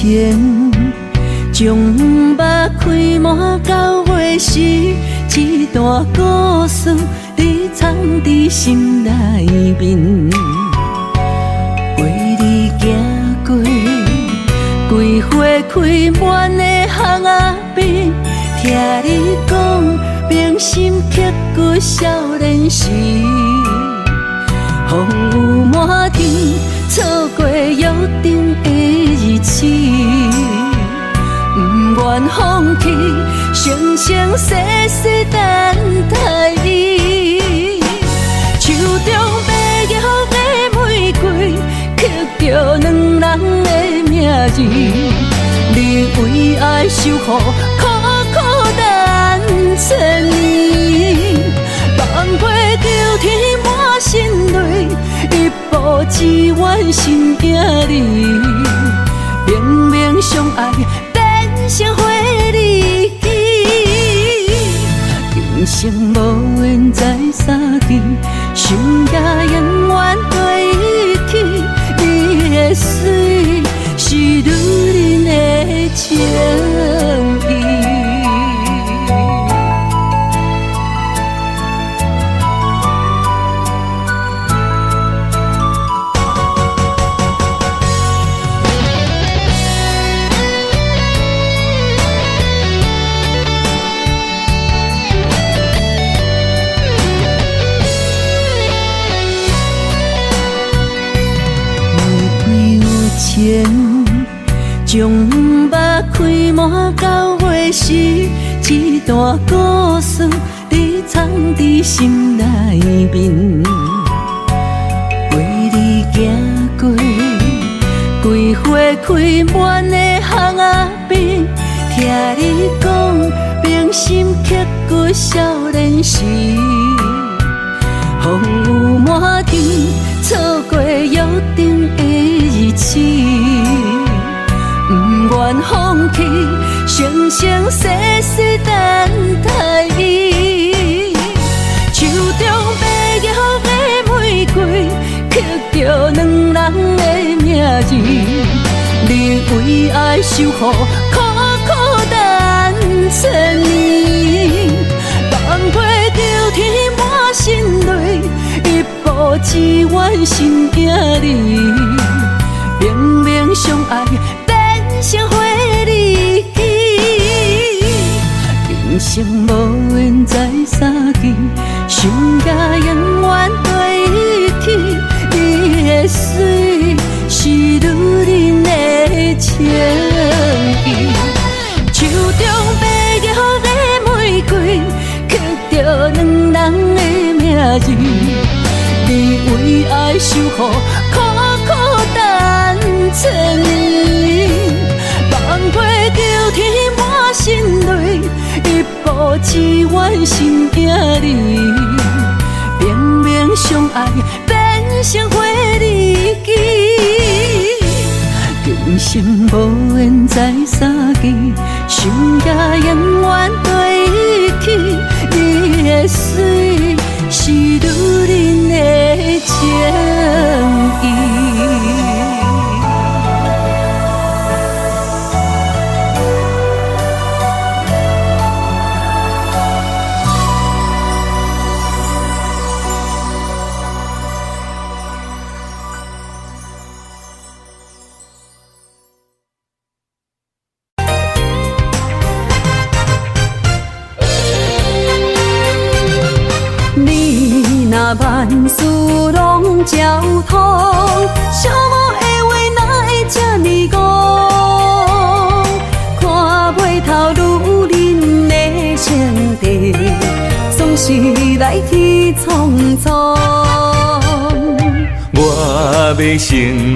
前，将目开满到尾时，一段故事你藏伫心内面。为你行过规花开满的巷仔边，听你讲铭心刻骨少年时。风雨满天，错过约定的日子，不愿放弃，生生世世等待你。手中白玉的玫瑰，刻着两人的名字。你为爱守护，苦苦等千年，放飞求天满心泪，一步只愿心惊你。明明相爱，变成花离奇，今生无缘再相见，想也永远对起。你的水是女人的情意。将目开满到尾时，一段故事你藏伫心内面。为你行过规花开满的巷仔边，听你讲铭心刻骨少年时。风雨满天，错过约定的日子，不愿放弃，生生世世等待你。手中白玉的玫瑰，刻着两人的名字。你为爱守护，苦苦等千年，放飞求天满心泪，一步只愿心惊你。明明相爱，变成花离奇，今生无缘再相见，想也永远对起。你的水是女人的情意，手中白玉的玫瑰，刻着两人的名字。你为爱守护，苦苦等千年，放飞求天满心泪，一步只愿心惊你。明明相爱，变成花离奇，今生无缘再相见，想也永远对起。你的水是女人的情意。万事拢照通，寂寞的话哪会这呢讲？看袂透女人的情地，总是来去匆匆。我要成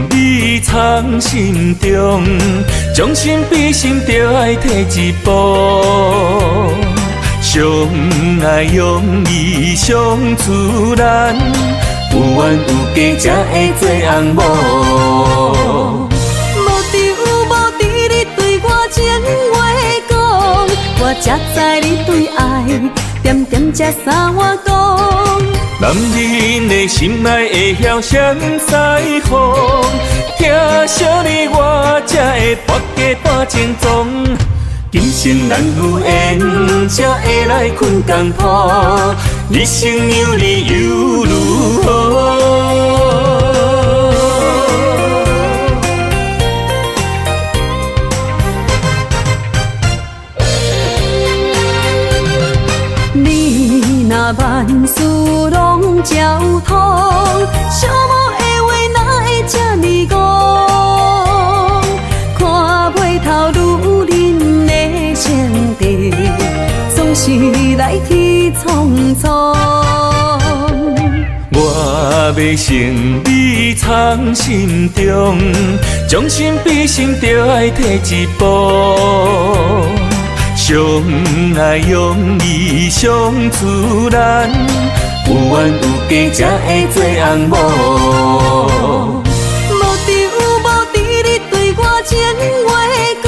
你藏心中，将心比心就爱退一步。相爱容易相自然，有缘有假才会做红某。无知你对我情话讲，我才知你对爱点点才三碗公。男人的心爱会晓谁西风，疼惜你，我才会跋家搬情庄。今生咱有缘，才会来困共铺。日升娘你又如何？你若万事拢照通，寂寞的话哪会这呢戆？看袂透女人的情敌，总是来去匆匆。我要成你藏心中，将心比心，就爱摕一步。相爱容易相自然，有缘有家才会做翁某。无张无弛你对我情话讲，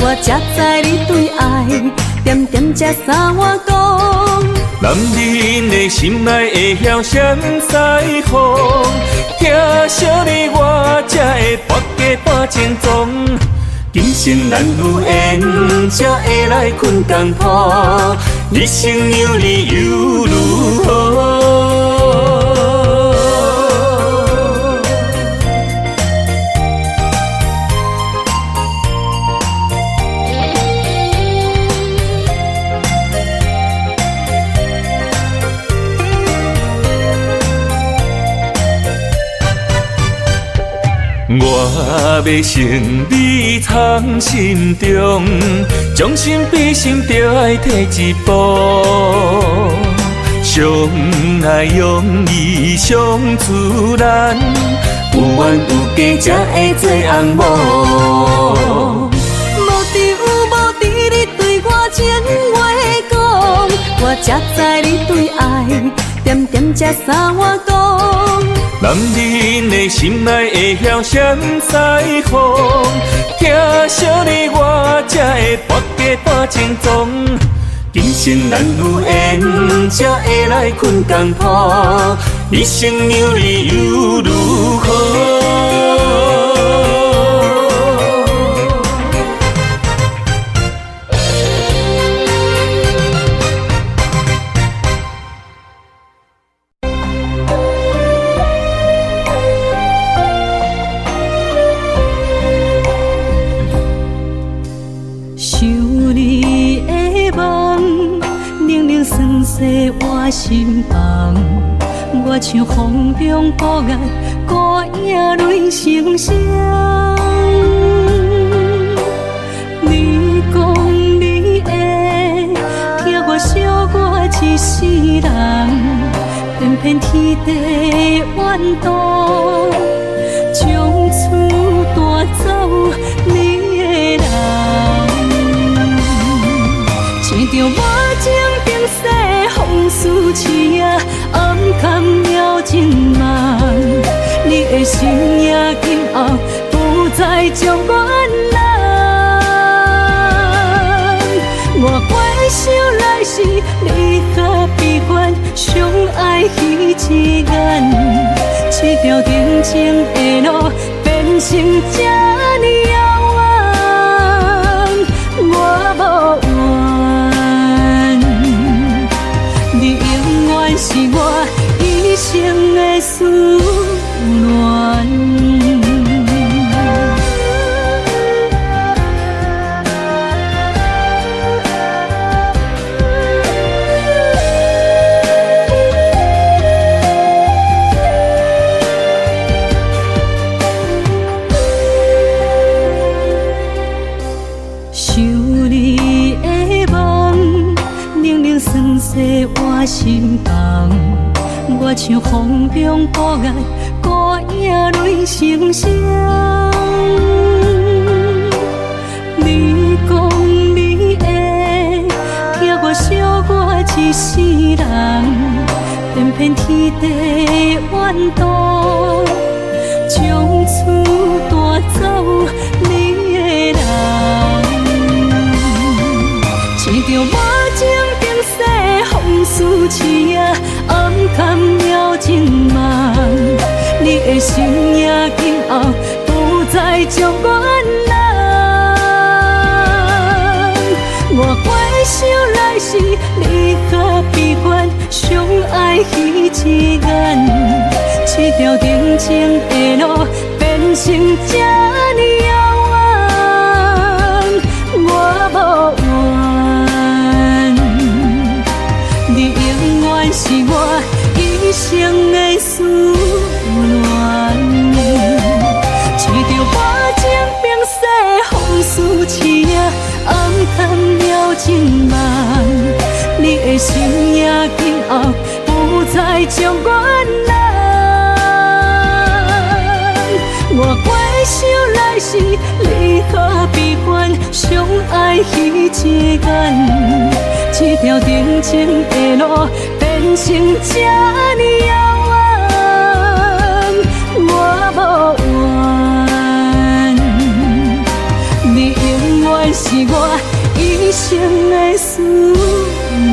我才知你对爱点点才三碗公。男人的心内会晓闪西风，疼惜你我才会跋家搬情庄。今生咱有缘，才会来困共铺。日升娘你又如何？我要成你藏心中，将心比心，就爱摕一步。相爱容易相自然，有缘有家才会做翁某。无张无弛你对我情话讲，我才知你对爱点点才三碗公。男人的心内会晓闪西风，疼惜你我才会跋家搬情庄。今生咱有缘，才会来困共铺。日升娘你又如何？我心房，我像风中孤雁，孤影泪成双。你讲你会听我惜我一世人，偏偏天地怨妒，将厝带走你的人，牵着我情冰释。风思痴啊，暗藏了情梦，你的心也今后不再将阮人。我怪想来时，你和悲欢相爱彼一眼，这条定情的路变成这呢遥远，我无怨。你永远是我一生的思恋。我心房，我像风中孤雁，孤影泪成双。你讲你会听我惜我一世人，偏偏天地怨妒，将厝带走你的人，牵着我情。风思痴啊，暗藏了情梦，你的心也今后再将原谅。我回想来时，你较悲观，上爱彼一眼，这条定情的路变成这呢遥远，我无缘。你永远是我一生的思念，一条我情冰释风雨刺影，暗淡了情梦。你的心也紧后，不再将原谅。我回想来时，你较悲观，上爱彼一眼，这条定情的路变成这呢遥远，我无缘。你永远是我一生的思念。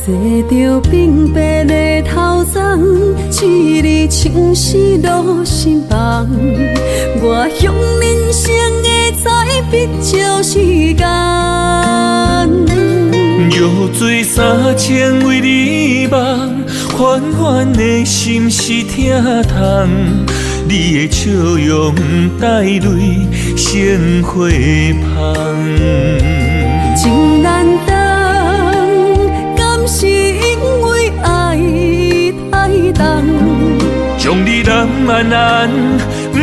坐着平白的头鬃，一日青丝落心房。我向人生的彩笔照时间。药醉3000为你梦，缓缓的心是疼痛。你的笑容带泪成花香，情难当。是因为爱太重，将你揽安安，不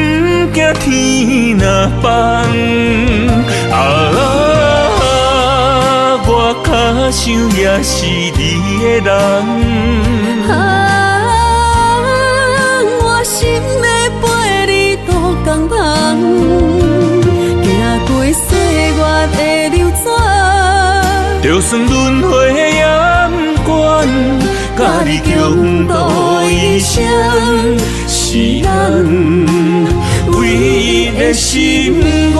惊天若放。我脚想也是你的人。我心的陪你渡江旁，行过岁月的流转，就算轮回也不管，甲你共度一生，是咱唯一的心愿。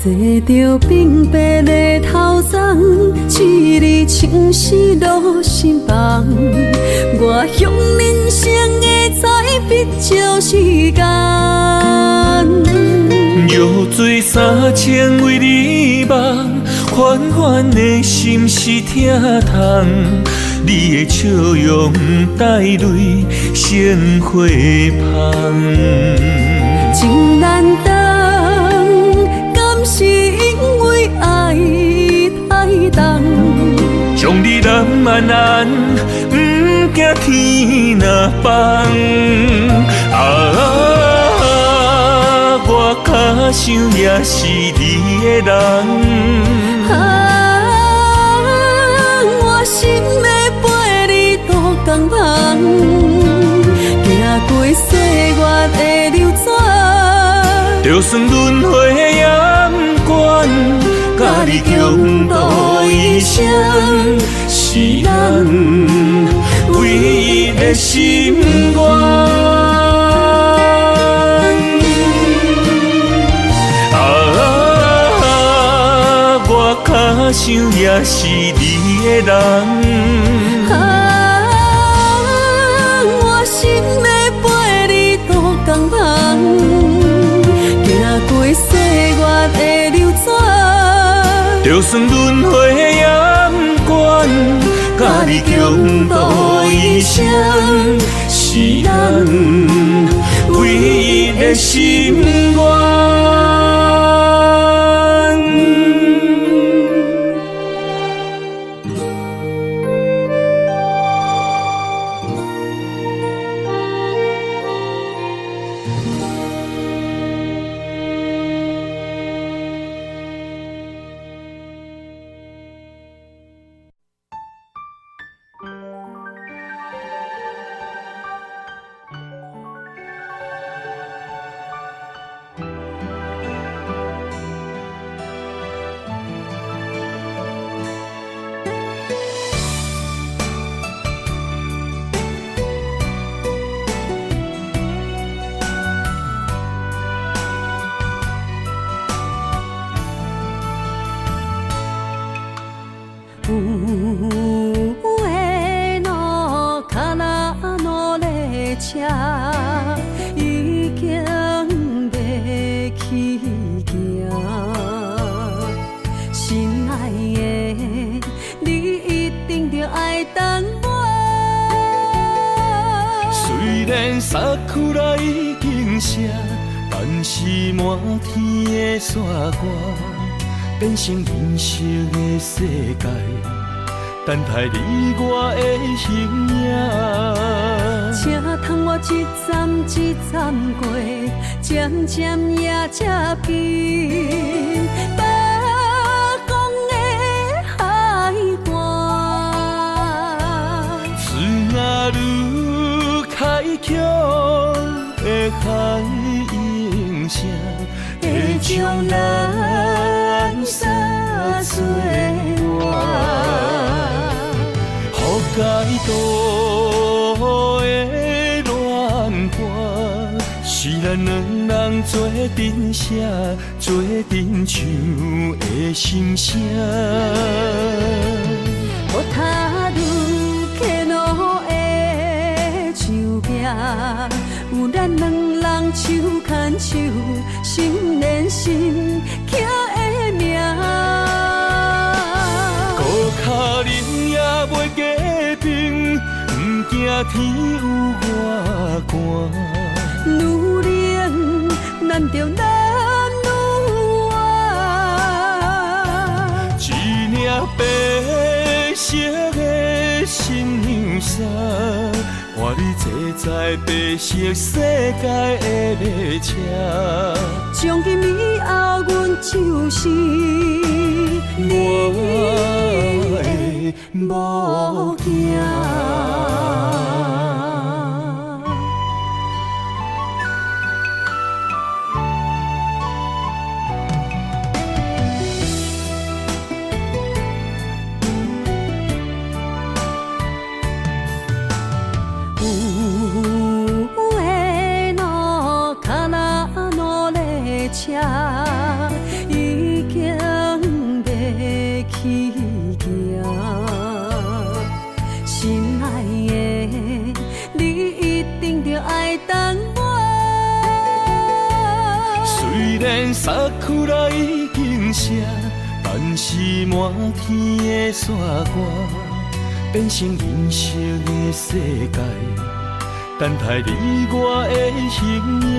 坐着平白的头鬃，一日青丝落心房。我向人生的彩笔照时间。药醉3000为你梦，缓缓的心是疼痛。你的笑容带泪成花香，情难当。是因为爱太重，将你揽安安，不惊天若放。我脚想也是你的人。我心的陪你渡江旁，行过岁月的流转，就算轮回也不管，甲你共度一生，是咱唯一的心愿。我脚想也是你的人。我心的陪你渡江旁。过岁月的流就算轮回也不管，甲你共度一生，是咱唯一的心愿。有的路脚拉努力车，已经要起行。心爱的，你一定着爱等我。虽然衫裤内已经湿，但是满天的雪花变成银色的世界，等待你我的形影。请通我一站一站过，渐渐也接近北港的海岸。水若愈开阔的海涌声，会将咱撒做我。予解渡的恋歌，是咱两人做阵写，做阵唱的心声。我踏入客路的树壁，有咱两人手牵手，心连心刻的名。孤脚人也袂加冰，不惊天有外寒。女人难着男女爱，一领白色的新娘衫，换你坐在白色世界的列车。从今以后，阮就是你的某囝。车已经要起行，心爱的，你一定着爱等我。虽然衫裤内已经湿，但是满天的雪花变成银色的世界，等待你我的形影。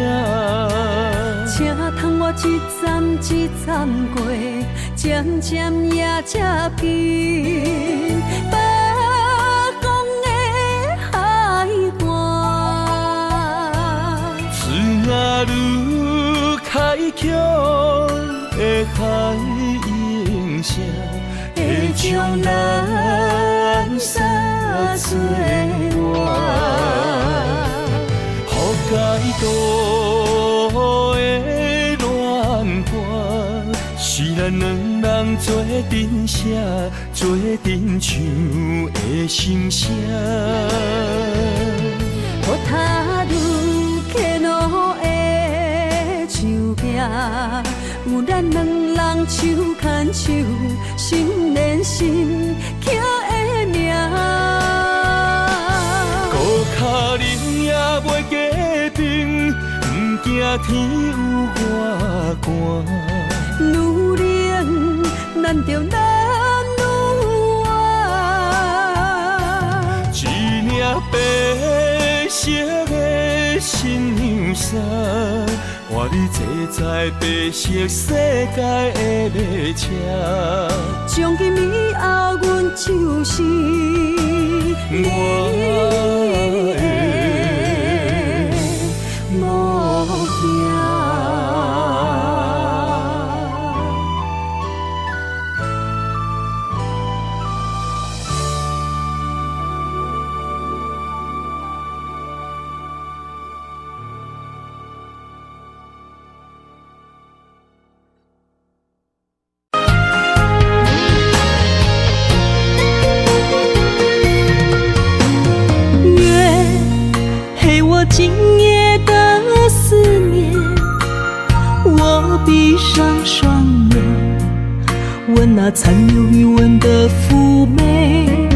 请通我一站一站过，渐渐也接近北港的海岸。水若愈开阔的海涌声，会将咱撒做我。予解渡的恋歌，是咱两人做阵写，做阵唱的心声。我踏入客路的树壁，有咱两人手牵手，心连心刻的名。孤脚人也袂加冰，不惊天有外寒。女人咱着男女爱。一领白色的新娘衫，换你坐在白色世界的列车。从今以后，阮就是你的某囝。今夜的思念，我闭上双眼，闻那残留余温的妩媚，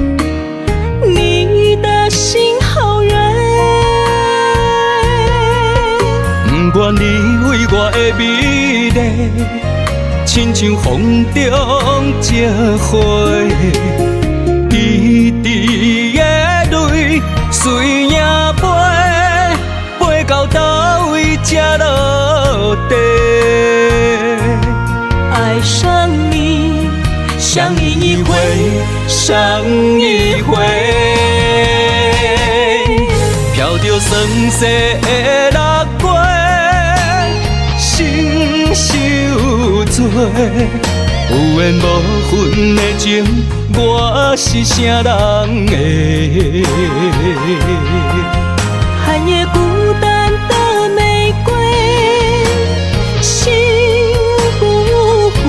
你的心好远。不愿你为我的美丽，亲像风中一花，滴滴的泪随影飞。到倒位才落地？爱上你，相依一回，伤一回。飘着酸涩的六月，心受罪。有缘无分的情，我是啥人的？寒夜孤单的玫瑰，醒不回。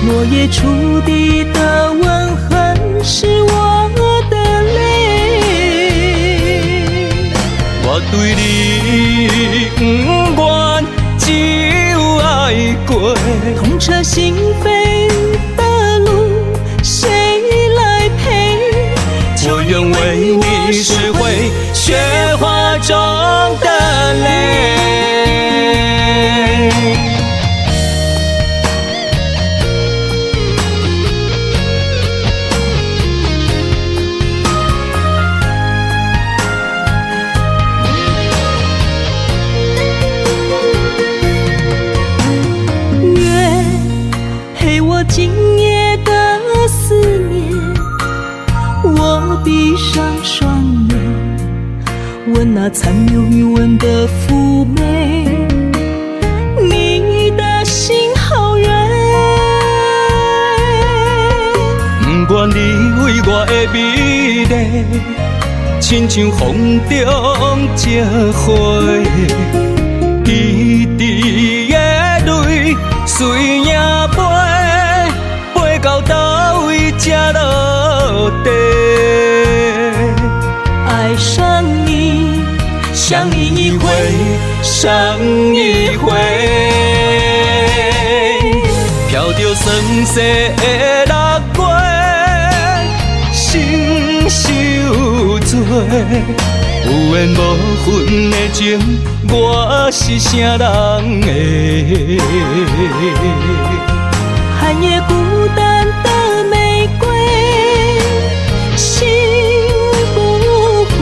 落叶触地的吻痕，是我的泪。我对你不愿，只有爱过。痛彻心扉的路，谁来陪？我愿为你拾回雪花中的泪。月陪我今夜的思念，我闭上双眼，闻那残留余温的妩媚，你的心好远。不愿你为我的美丽，亲像风中一花，滴滴的泪随影飞，飞到倒位才落地。爱上你，相依一回，伤一回。飘着酸涩的六月，心受罪。有缘无分的情，我是啥人的？寒夜孤单的玫瑰，醒不回。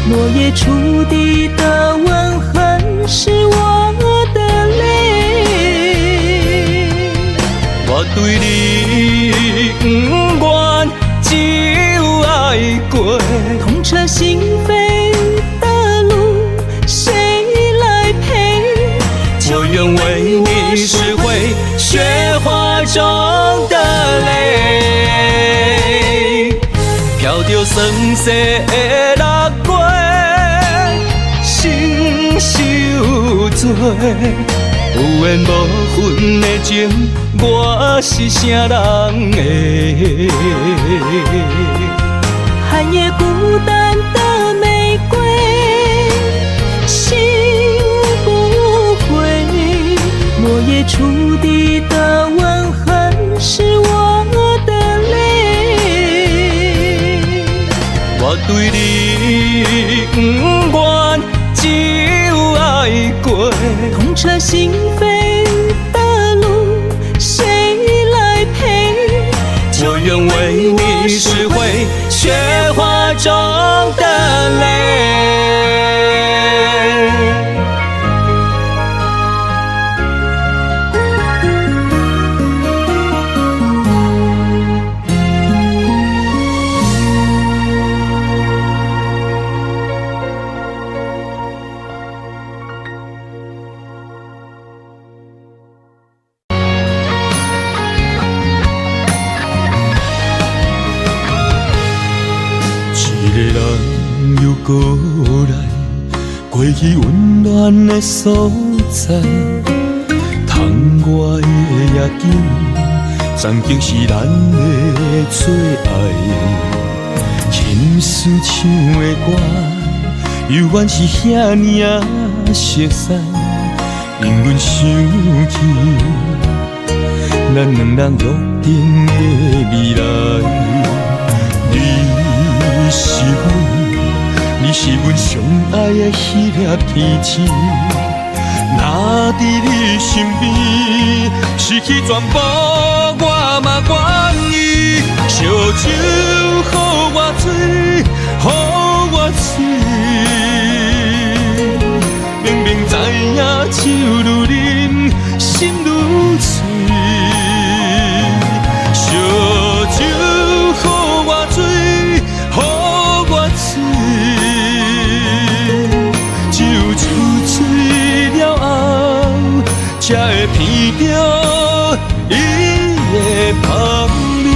落叶触地的吻痕，是我的泪。我对你不愿，只有爱过。痛彻心扉的路，谁来陪？我愿为你拾回雪花中的泪。飘着酸涩的六月，心受罪。有缘无分的情，我是啥人的？寒夜孤单的玫瑰，醒不回。落叶触地的吻痕，是我的泪。我对你不愿，只有爱过。痛彻心扉的路，谁愿为你拾回雪花中的泪。一个人又过来，过去温暖的所在，窗外的夜景，曾经是咱的最爱。情思唱的歌，犹原是遐尼啊熟悉，令阮想起咱两人约定的未来。你是阮上爱的迄粒天星，若伫你身边，失去全部我嘛愿意。烧酒予我醉，予我醉，明明知影酒愈啉心愈醉，烧酒予我醉。才会闻到伊的香味。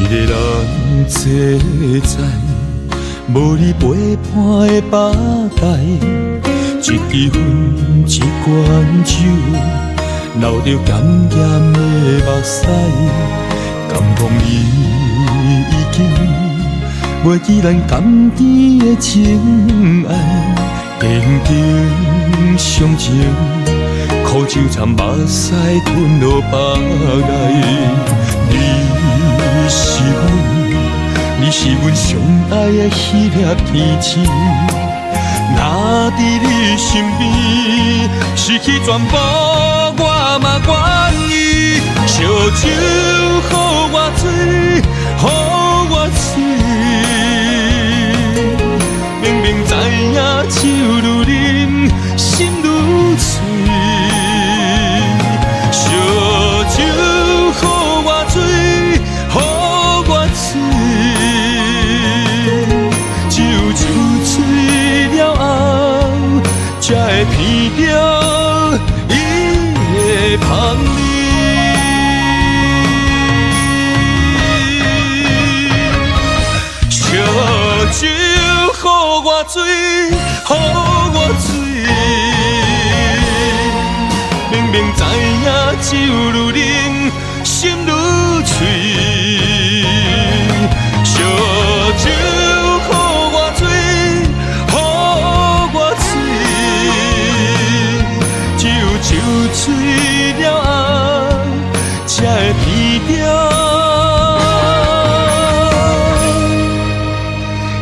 一个人坐在无你陪伴的吧台，一支烟一罐酒，流着咸咸的目屎，感动你已经袂记咱甘甜的情爱，定定伤情，苦酒掺目屎吞落腹内。你是阮上爱的迄粒天星，若伫你身边，失去全部我嘛愿意。烧酒予我醉，予我醉，明明知影酒愈啉心愈醉，烧酒予我醉。才会闻到伊的香味。烧酒予我醉，予我醉，明明知影酒愈啉心愈醉，烧酒。醉了后，才会闻到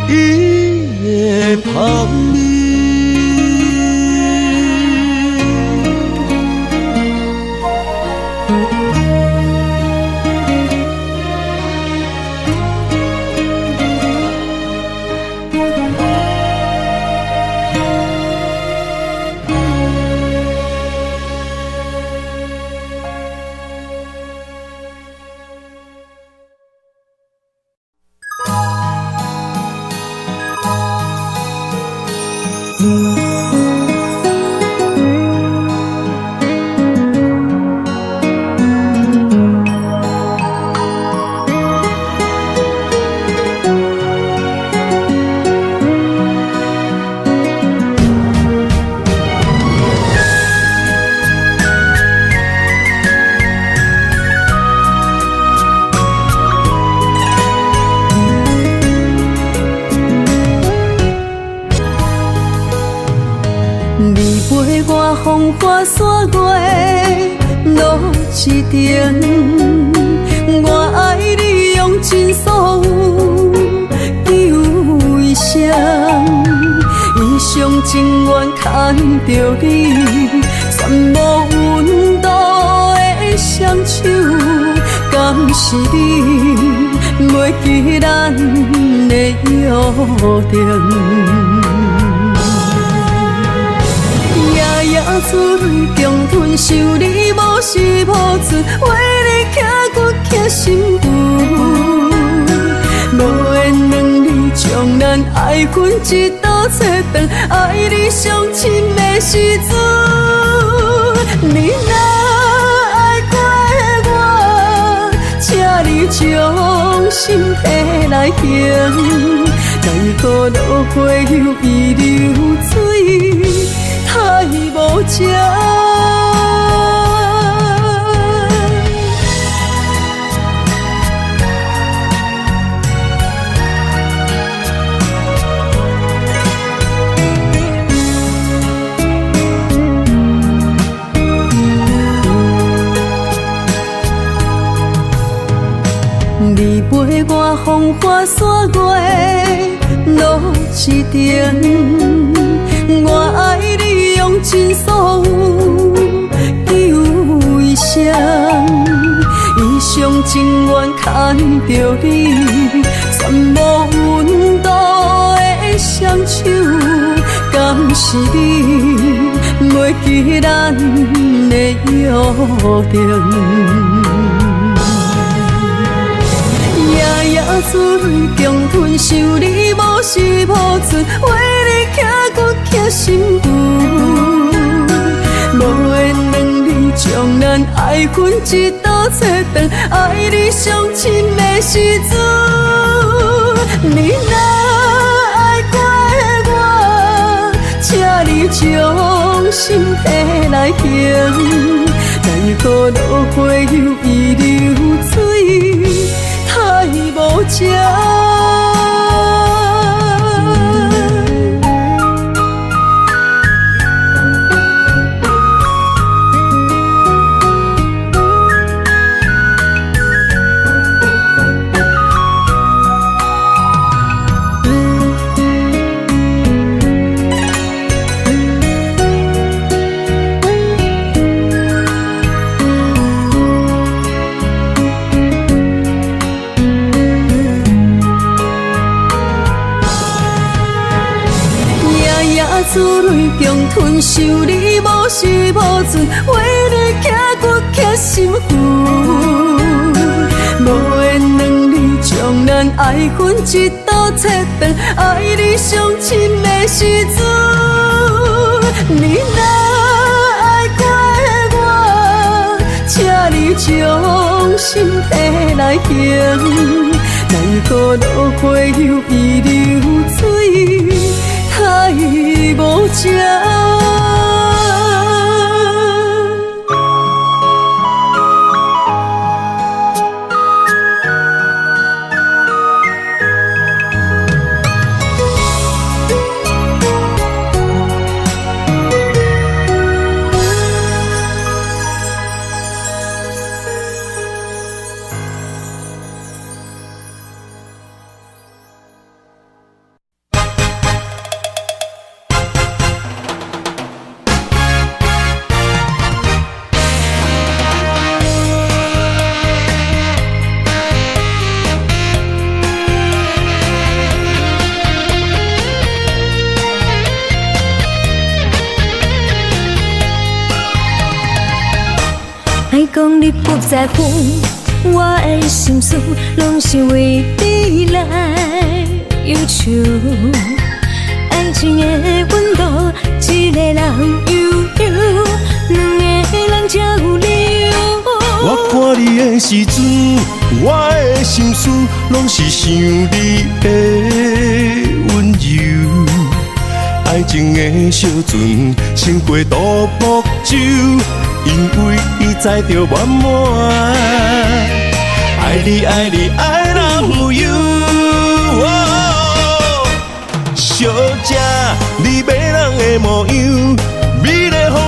伊的香味。我风花雪月落一程，我爱你用尽所有求一声，一生情愿牵着你，全无温度的双手，敢是你袂记咱的约定？夜夜珠泪共吞，想你无时无存，为你刻骨刻心魂。无缘两字将咱爱恨一道切断，爱你上深的时阵，你若爱过我，请你将心摕来行，奈何落花又易流水。太无情，你陪我风花雪月落一程，我爱你用尽所有求一声，一生情愿牵着你，全无温度的双手，敢是你袂记咱的约定？夜夜珠泪共吞，想你无时无存，为你刻骨刻心魂。无缘两字将咱爱恨一道切断，爱你上深的时阵，你若爱过我，请你将心摕来行，奈何落花又易流水。太无情，珠泪共吞，想你无时无存，为你刻骨刻心魂。无缘两字将咱爱恨一道切断，爱你上深的时阵，你若爱过我，请你将心摕来行，奈何落花又易流水。太无情。爱讲你不在乎，我的心事拢是为你来忧愁。爱情的温度，一个人悠悠，两个人才有理由。我看你的时阵，我的心事拢是想你的温柔。爱情的小船，乘过独木舟。因为伊载着圆满，爱你爱你爱人有you。小姐，你迷人的模样，美丽风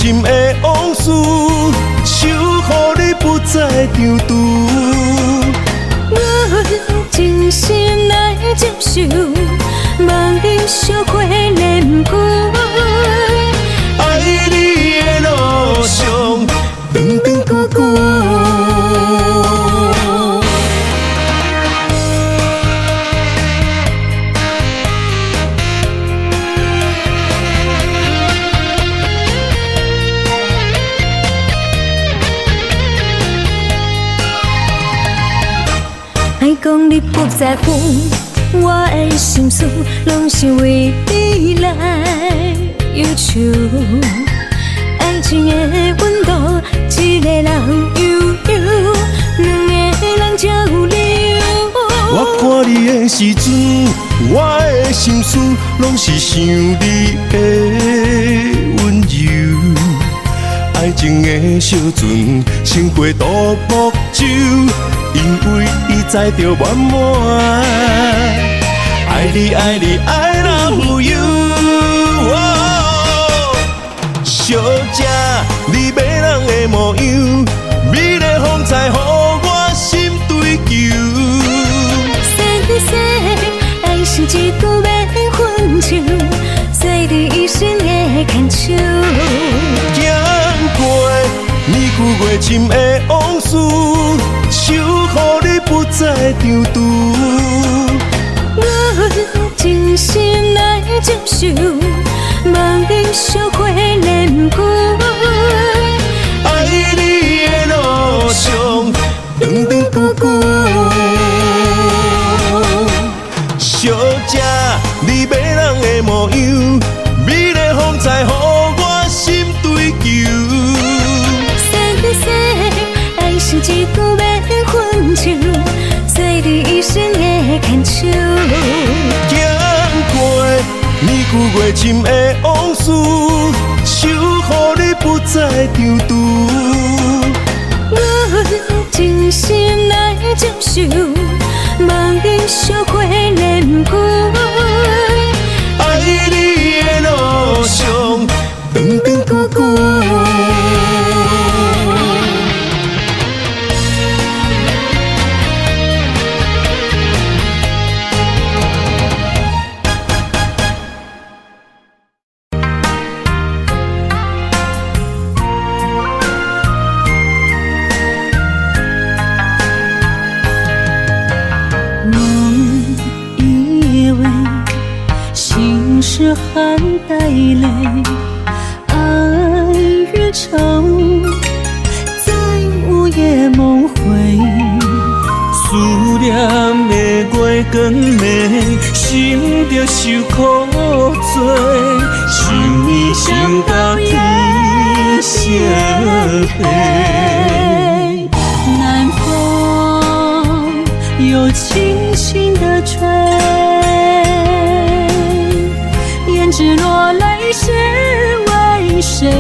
深的往事，守护你不再张拄。我真心来接受，望你烧花莲花。爱你的路上，长长久久。爱讲你不在乎，我的心思拢是为你来忧愁。爱情的温度，一个人悠悠，两个人才有理由。我看你的时阵，我的心思拢是想你的温柔。爱情的小船，乘过独木舟，因为伊载着满满。爱你爱你爱love you。小姐，你迷人的模样，美丽风采，予我心追求。爱是一句免分手，随你一生的牵手。行过年久月深的往事，守护你不再张拄。我真心来接受，望你烧花莲花。爱你的路上，长长久久。小姐，你迷人的模样，美丽风采，予我心追求。爱是一句免分手，随你一生的牵手。行过年久月深的往事，守护你不再张拄。我真心来接受，望你烧花莲花。爱你的路上，长长久久。是含带泪，爱越长，在午夜梦回。思念的月光暝，心着受苦做，想你想到天色黑。南风又轻轻地吹。只落泪是为谁？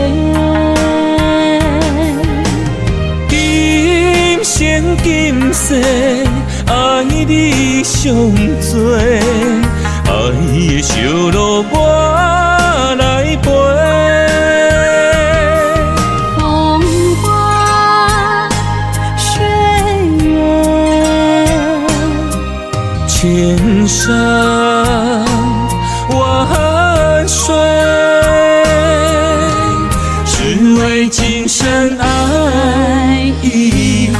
今生今世爱你上多，爱的小路我来陪。风花雪月，千山万水，只为今生爱一回。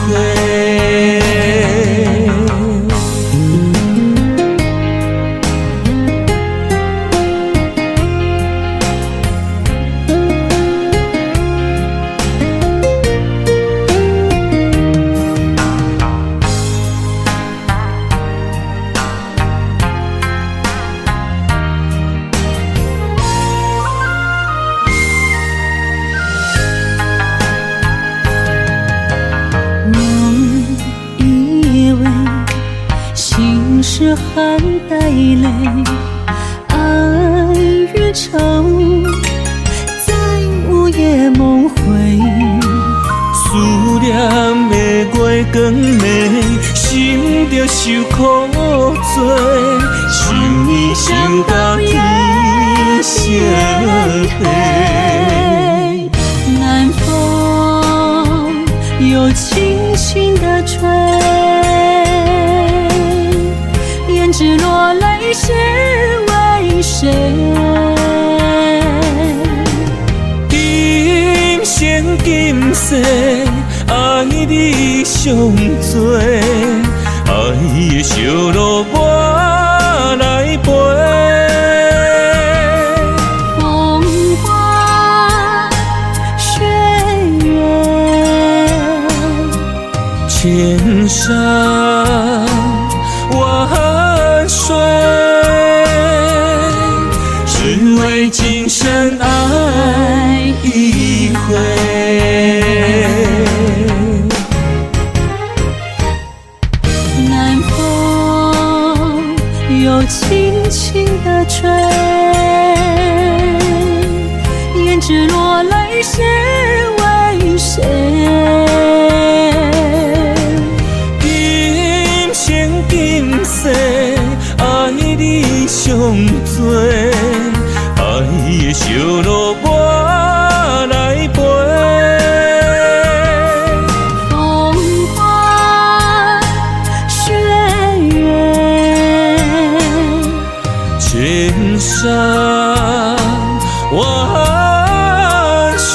是含带泪，爱越长，在午夜梦回。思念的月光暝，心着受苦做，想你想到天色黑。落泪是为谁？今生今世爱你上多，爱的烧路我来陪。风花雪月，千山万水，只为今生爱一回。南风又轻轻地吹，胭脂落泪是为谁？今生今世爱你上多，爱的烧路我来陪。风花雪月，千山万水，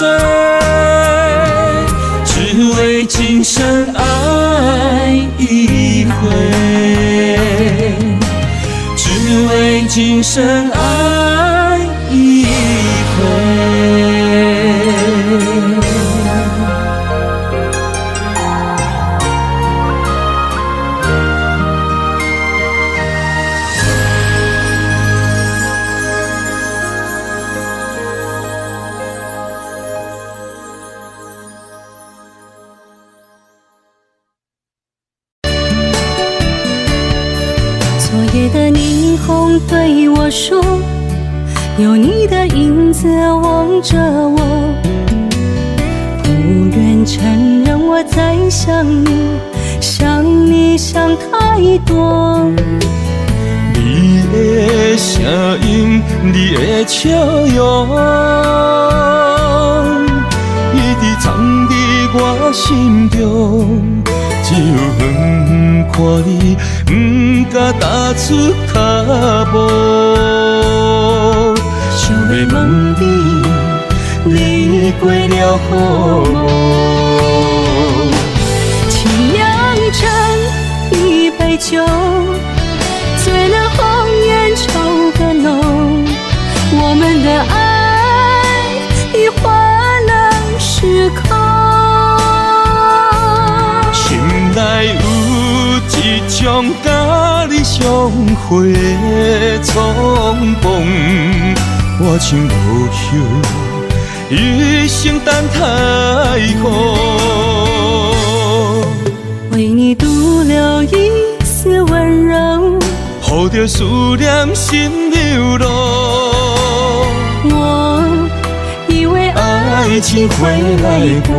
只为今生爱一回，只为今生爱一回。昨夜的霓虹对我说，有你的影子望着我，不愿承认我在想你，想你想太多。你的声音，你的笑容，一直藏在我心中。只有远看你，不敢踏出脚步。想要问你，你过了好无？请酿成一杯酒，醉了红颜愁更浓，我们的爱已换了时空。心内有一种甲你相会的冲动，我像落叶，一生等太空。为你独留一丝温柔，抱着思念心流露。我以为爱情会来过。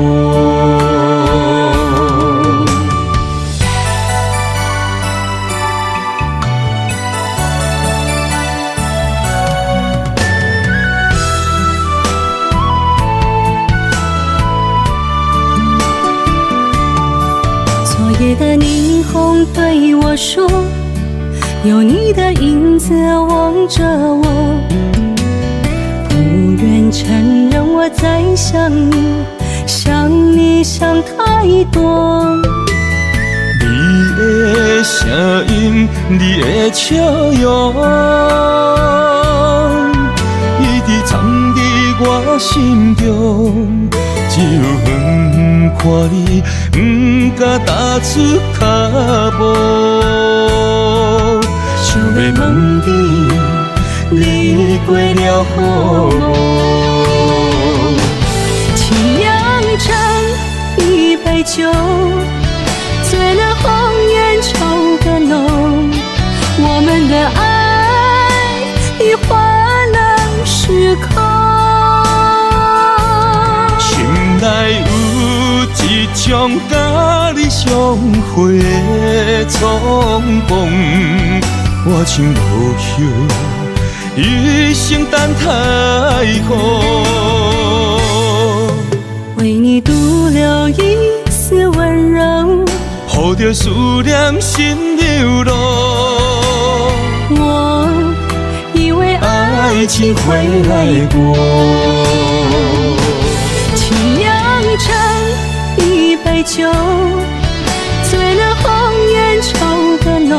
昨夜的霓虹对我说，有你的影子望着我，不愿承认我在想你，想你想太多。你的声音，你的笑容，一直藏在我心中。只有远看你，不敢踏出脚步。想要问你，你过了好无？请酿成一杯酒，醉了红颜愁更浓，我们的爱已换了时空。心内有一种甲你相会的冲动，我像落叶，一生等太空。为你独留一丝温柔，抱着思念心流露。爱情回来过。情酿成一杯酒，醉了红颜愁更浓。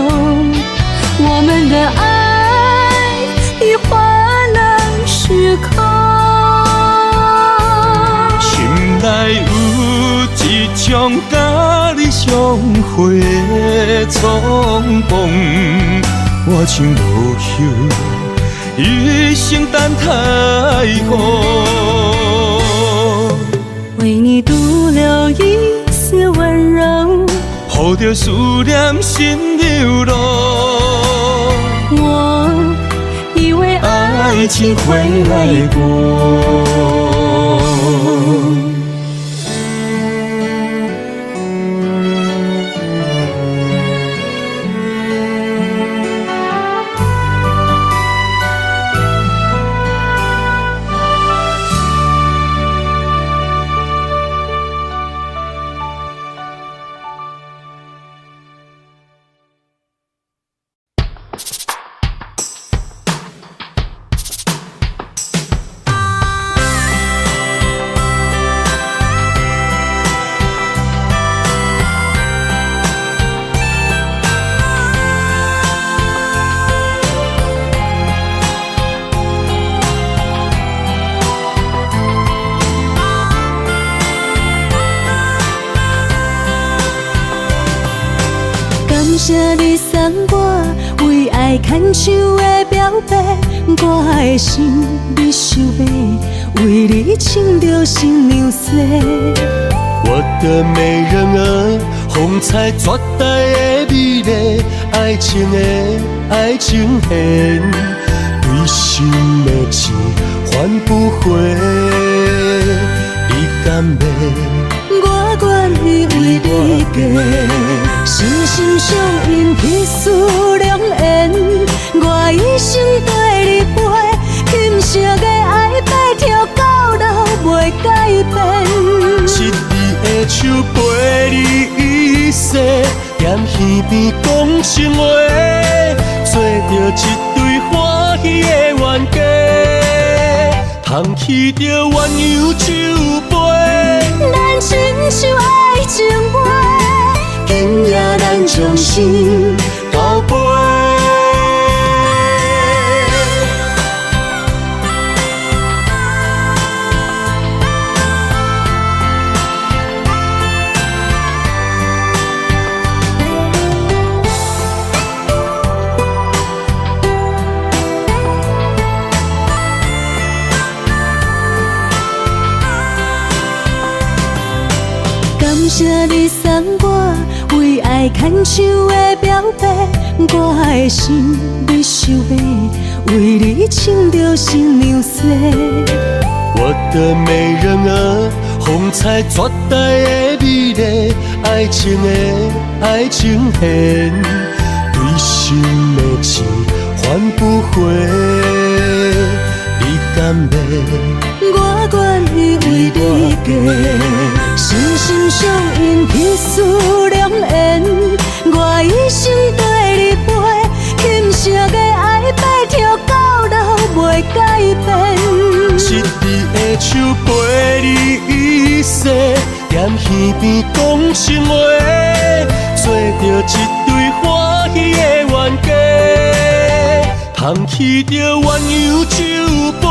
我们的爱已换了时空，心内有一种甲你相会的冲动，我情无休，一生等待候。为你独留一丝温柔，抱着思念心流露。我以为爱情回来过。感谢你送我为爱牵手的表白，我的心你想要，为你穿着新娘纱。我的美人儿，风采绝代的美丽，爱情的爱情线，对心的情还不回，你敢要？我愿意为你嫁，心心相印，彼此良缘。我一生跟你陪，金色的爱白条到老袂改变。一支的手陪你一世，踮耳边讲心话，做着一对欢喜的冤家，捧起着鸳鸯酒杯。咱亲像爱情花，今夜咱将心交陪。感谢你送我为爱牵手的表白，我的心你想要，为你穿着新娘纱。我的美人儿，风采绝代的美丽，爱情的爱情线，对心的情还不回，你敢要？我愿意为你嫁，心心相印，彼此良缘。我一生跟你陪，金色的爱白条到老袂改变。一支的手陪你一世，踮耳边讲心话，做着一对欢喜的冤家，捧起着鸳鸯酒杯。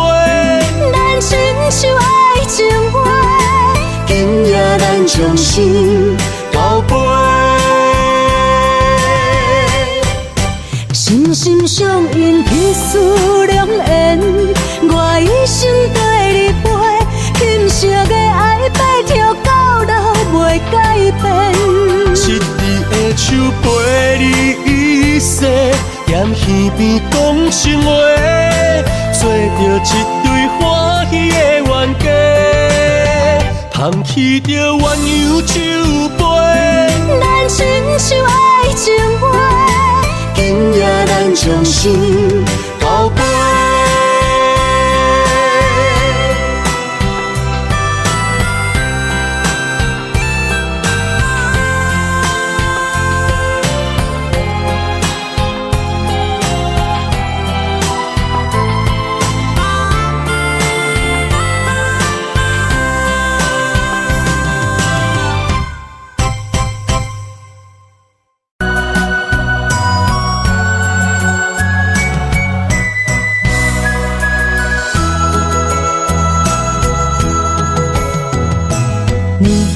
咱亲像爱情花，今夜咱将心交陪。心心相印，彼此良缘。我一生跟你陪，金色的爱白条到老袂改变。一支的手陪你一世，踮耳边讲心话，做着一对欢喜的冤家，捧起着鸳鸯酒杯。咱亲像爱情花，今夜咱将心交陪。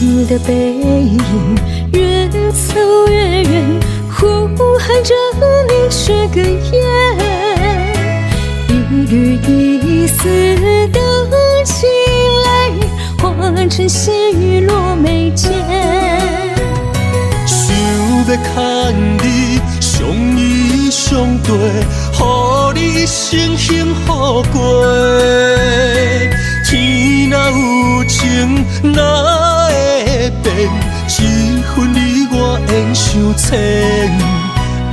你的背影越走越远，呼喊着你这个夜，一缕一丝的情泪换成细雨落眉间。想要牵你相依相对，予你一生幸福过。天若有情，哪会变？一分你我缘相牵。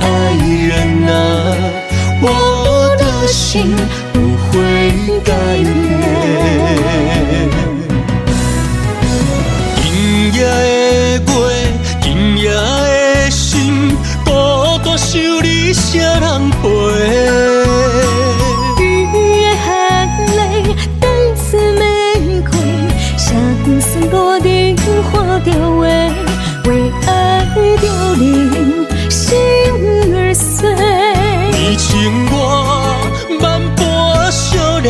爱人啊，我的心不会改变。今夜的月，今夜的心，孤单想你谁人陪？雨夜含泪，带刺玫瑰，下定森落的花凋萎，为爱凋零，心儿碎。你情我万般少年，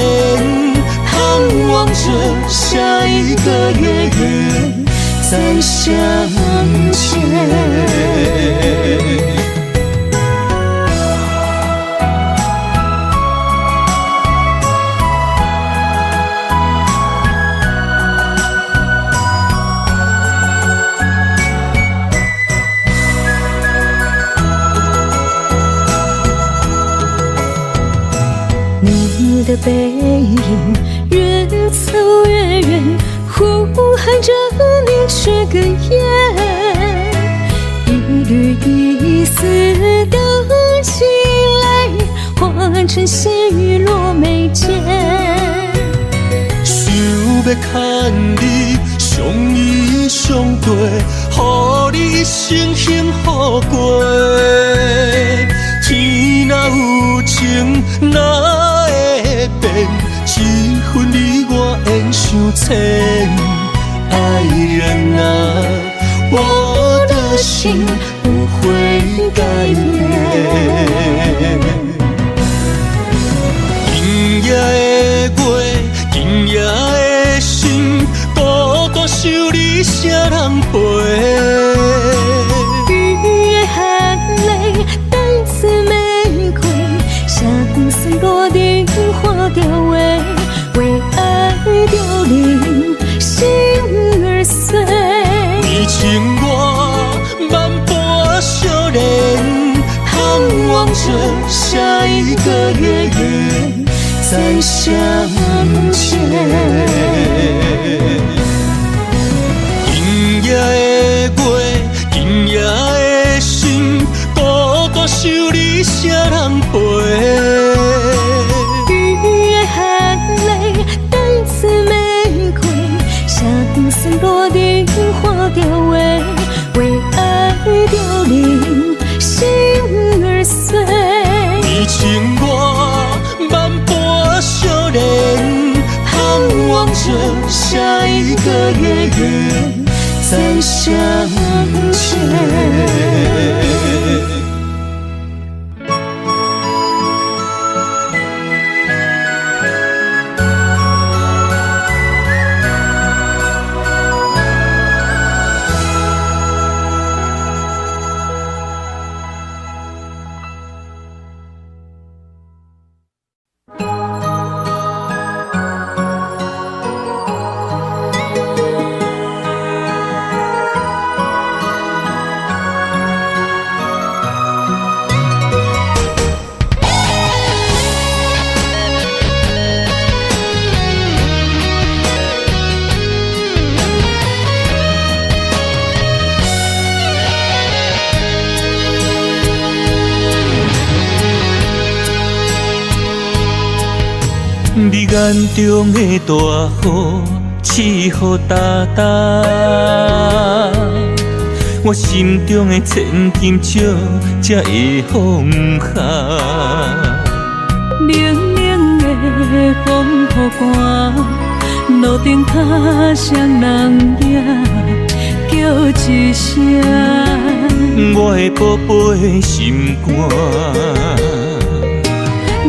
盼望着下一个月月再相见。你的背影越走越远，呼喊着你这个夜，一缕一丝的情泪换成细雨落眉间。想要牵你相依相对，予你一生幸福过。天若有情，哪会变？一分你我缘相牵。爱人啊，我的心不会改变。今夜的月，今夜的心，孤单想你谁人陪？雨夜含泪，带刺玫瑰，下定森落的花凋萎，为爱凋零，心儿碎。你情我万般少年，盼望着下一个月月再相见。今夜的月，今夜的心，孤单想你谁人陪？雨夜含泪，带刺玫瑰，下定森落的花凋萎，为爱凋零，心儿碎。你情我万般少年，盼望着下一个月月再相见。你眼中的大雨，刺雨哒哒，我心中的千金石才会放下。冷冷的风雨寒，路顶脚双人影，叫一声，我的宝贝心肝。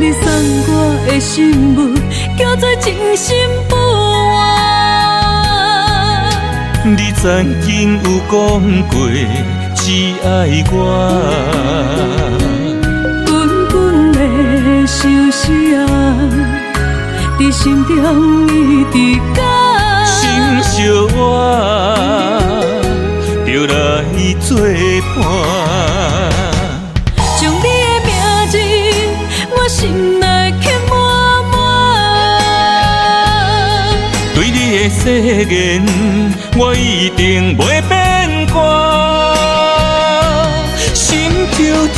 你送我的信物，叫做真心不换。你曾经有讲过只爱我，滚滚的相思啊，伫心中一直甲心相我，就来作伴。将你的名字我心内刻满满，对你的誓言，我一定袂变卦。心就痛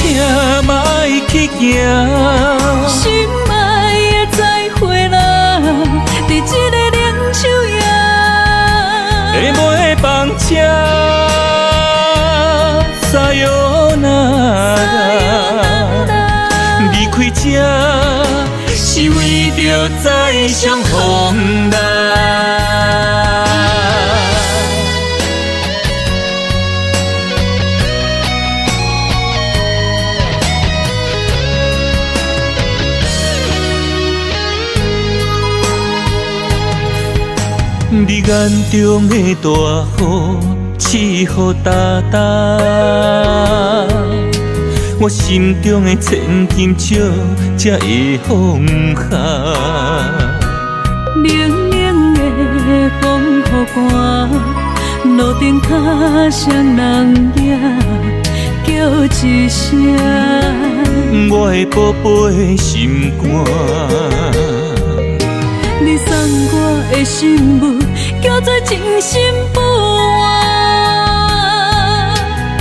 嘛爱去行，心爱的再会啦，伫这个冷秋夜，会袂放车，撒哟那拉，离开这是为着再相逢来。你眼中的大雨，刺雨哒哒，我心中的千金石才会放下。冷冷的风雨寒，路顶脚双人影叫一声，我的宝贝心肝。你送我的信物，叫做真心不换。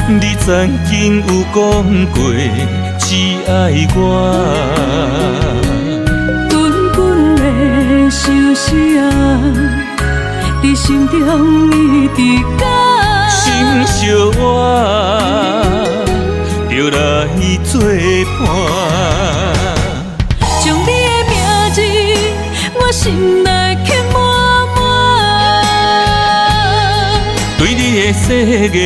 你曾经有讲过只爱我，滚滚的相思啊，伫心中一直甲心相我，就来作伴。将你的名字我心内刻满满，对你的誓言，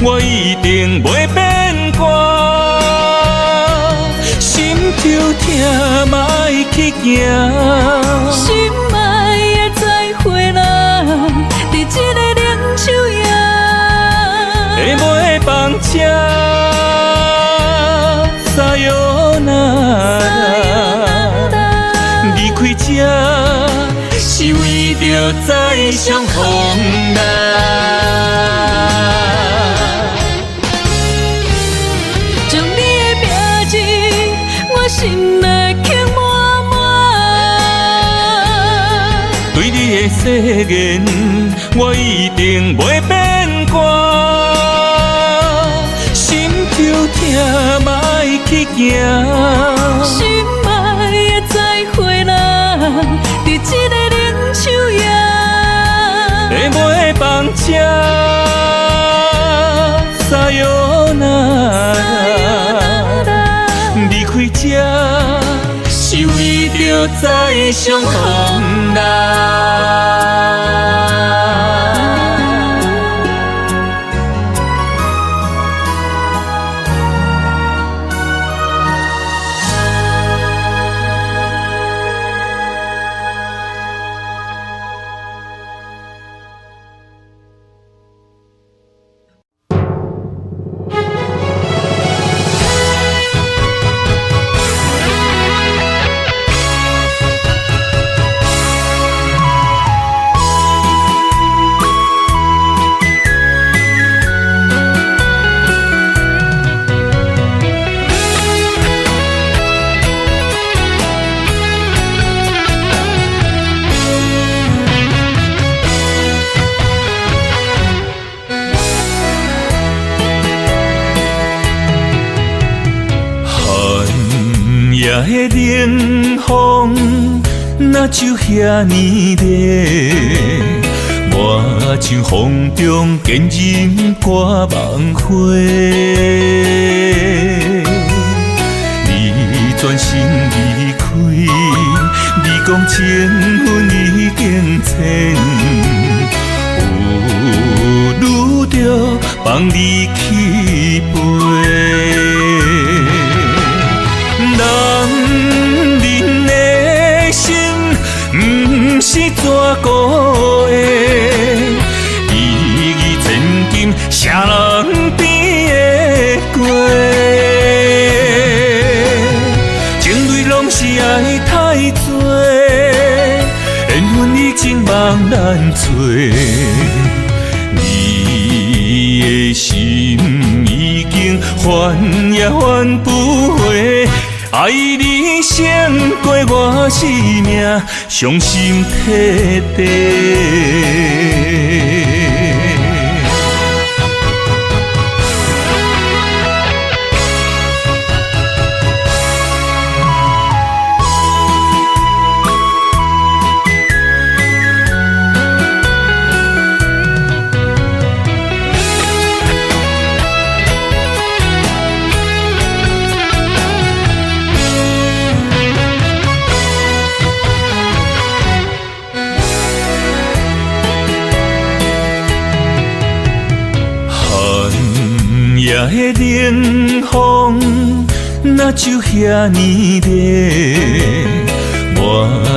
我一定袂变卦。心就痛嘛爱去行，心爱的再会啦，伫这个冷秋夜，会袂放车，撒哟那拉，离开这是为着再相逢来。将你的名字我心内刻满满，对你的誓言，我一定袂变卦。心就痛嘛爱去行，心爱的再会啦，伫这个冷秋夜，会袂放车，撒哟那拉，离开这是为着再相逢来。夜的冷风，哪就遐呢热？我像风中坚忍挂梦花。你转身离开，你讲情分已经浅，有愈着放你去飞。男人的心，不是怎个的？伊是爱太多，缘分已经茫然找。你的心已经还也还不回，爱你胜过我生命，伤心彻底。夜的冷风，哪就遐尼热？我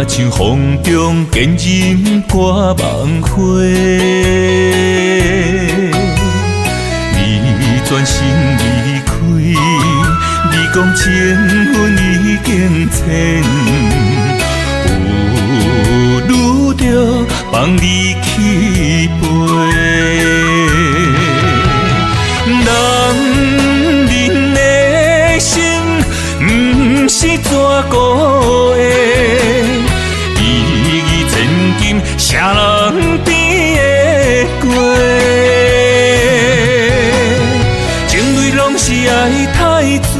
像风中坚忍挂梦花。你转身离开，你讲情分已经浅，有愈着放你去飞。人的心不是纸糊的，意义千金谁人变会过？情泪拢是爱太多，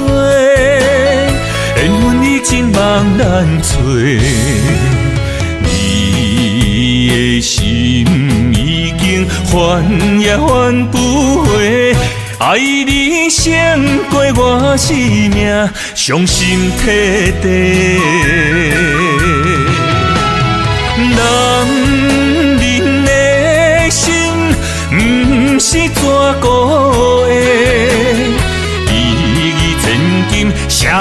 缘分已经茫然找。你的心已经还也还不回。爱你胜过我生命，伤心彻底。人的心不是纸糊的，意义千金谁人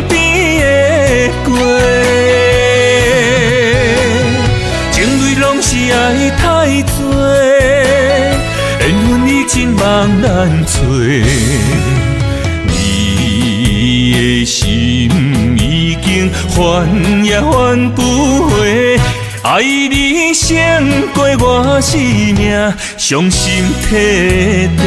变会过？情泪拢是爱太多，缘分已经茫然找。你的心已经还也还不回，爱你胜过我生命，伤心彻底。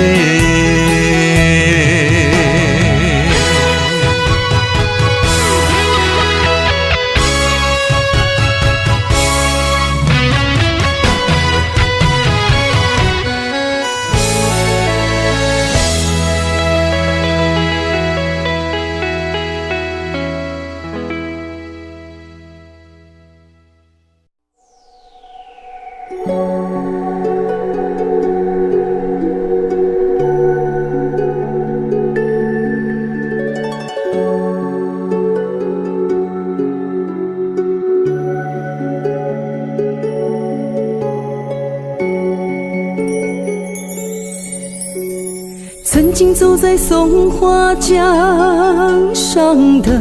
曾经走在松花江上的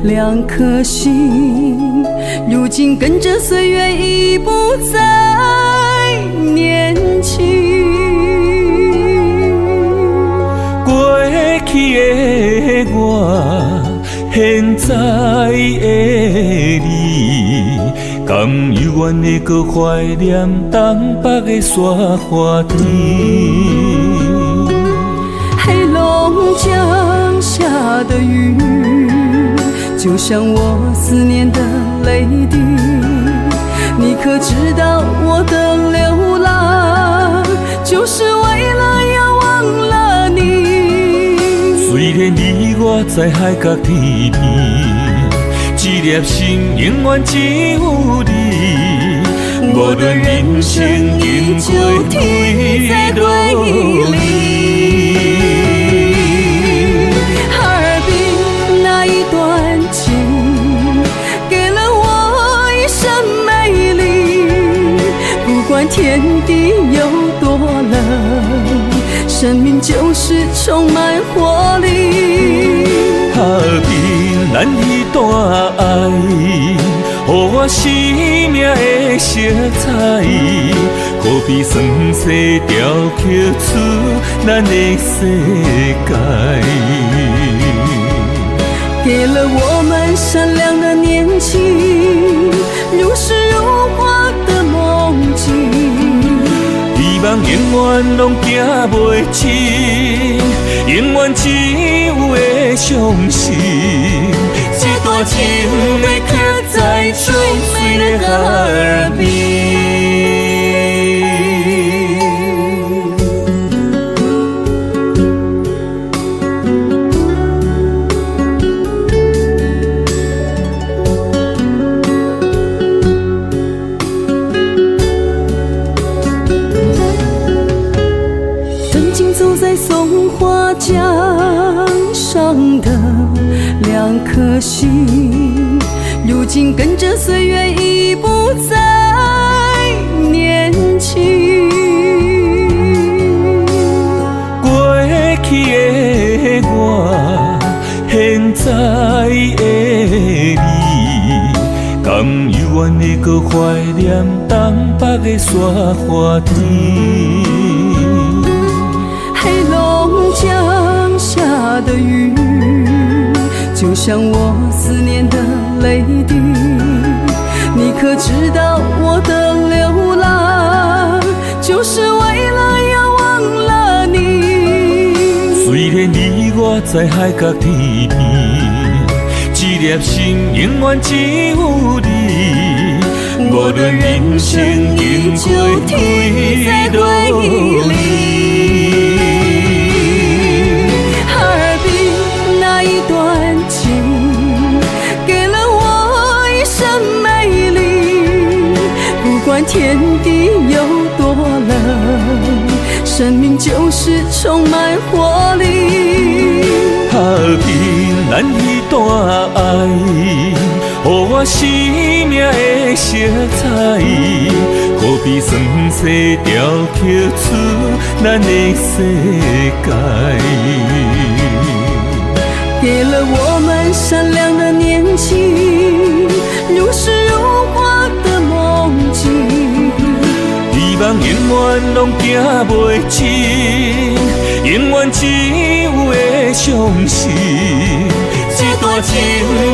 两颗心，如今跟着岁月已不再年轻。过去的我，现在的你，甘犹原会搁怀念东北的沙花田。黑龙江下的雨，就像我思念的泪滴。你可知道我的流浪，就是为了要忘了你。虽然你我在海角天边，一粒心永远只有你。无论人生经过退路里。天地有多冷，生命就是充满活力。下边咱彼段爱，予我生命的色彩，可比酸西雕刻出咱的世界。给了我们善良的年轻，如诗如画的梦境。希望永远拢行袂深，永远只有会相信，这段情要刻在最美的耳边。松花江上的两颗心，如今跟着岁月已不再年轻。过去的我，现在的你，甘犹原会搁怀念东北的雪花天。江下的雨，就像我思念的泪滴。你可知道我的流浪，就是为了要忘了你。虽然你我在海角天边，一粒心永远只有你。无论人生经过几多回忆。一段情给了我一生美丽，不管天地有多冷，生命就是充满活力。打拼咱彼段爱，予我生命的色彩，可比酸西雕刻出咱的世界。给了我们善良的年轻，如诗如画的梦境。希望永远拢行袂深，永远只有会相信，这段情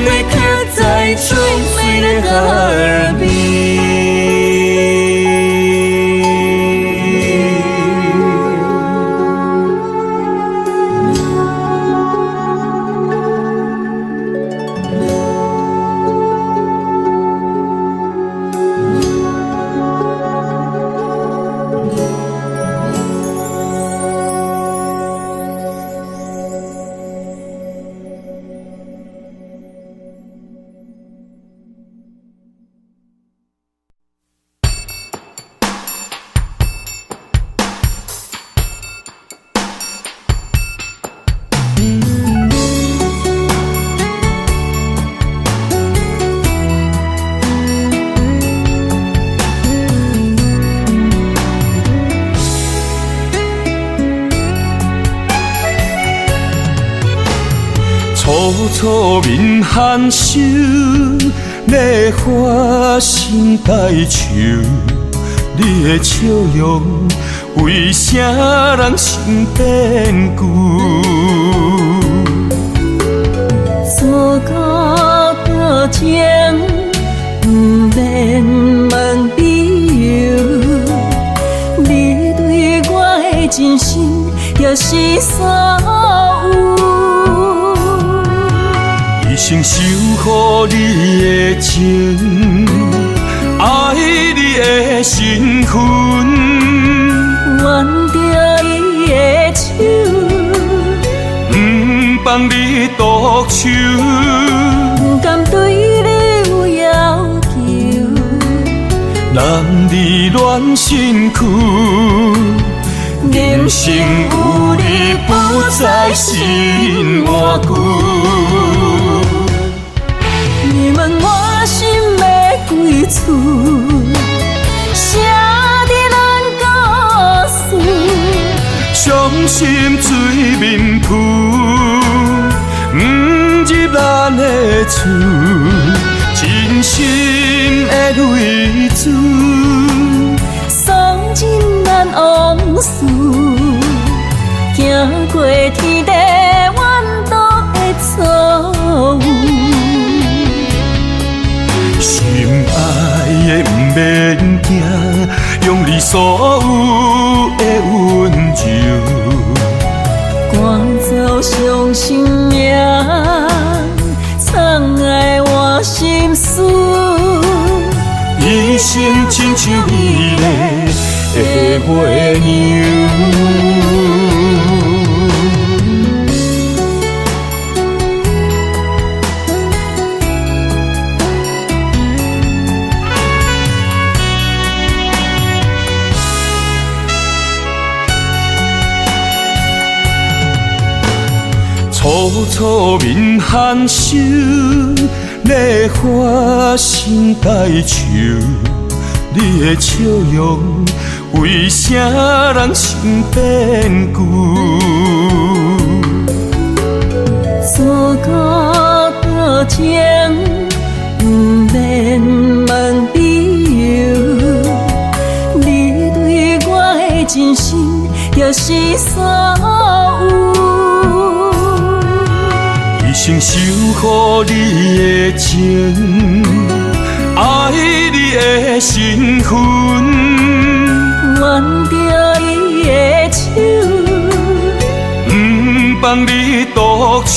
要刻在最美的耳边。初面含羞，要花心带笑，你的笑容为啥人心变旧？做到到前，不免问理由，你对我的真心又是啥有？一生守护你的情，爱你的身份，挽着伊的手，不放你独守，不甘对你有要求，让你恋身躯，人生有你不再心换旧。你问我心要几厝，写伫咱故事，伤心水面浮，不入咱的厝，真心的泪珠，送进咱往事，行过天地怨毒的错误。所有的温柔。赶走伤心命，藏爱我心事。一生亲像美丽的月娘。楚楚面含羞，烈花心带愁。你的笑容，为啥人心变旧？自古到情，不免问理由。你对我的真心，就是所有。一生守护你的情，爱你的身份，挽着伊的手，不放你独守。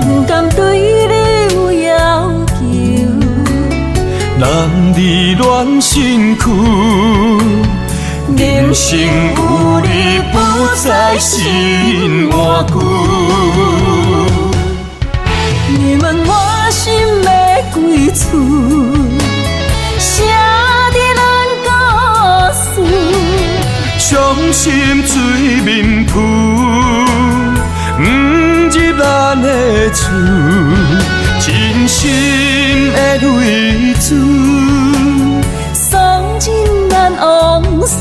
不甘对你有要求，男儿恋身躯，人生有你不再心换旧。你问我心要归厝，写伫咱故事，伤心水面浮，不入咱的厝，真心的泪珠，送进咱往事，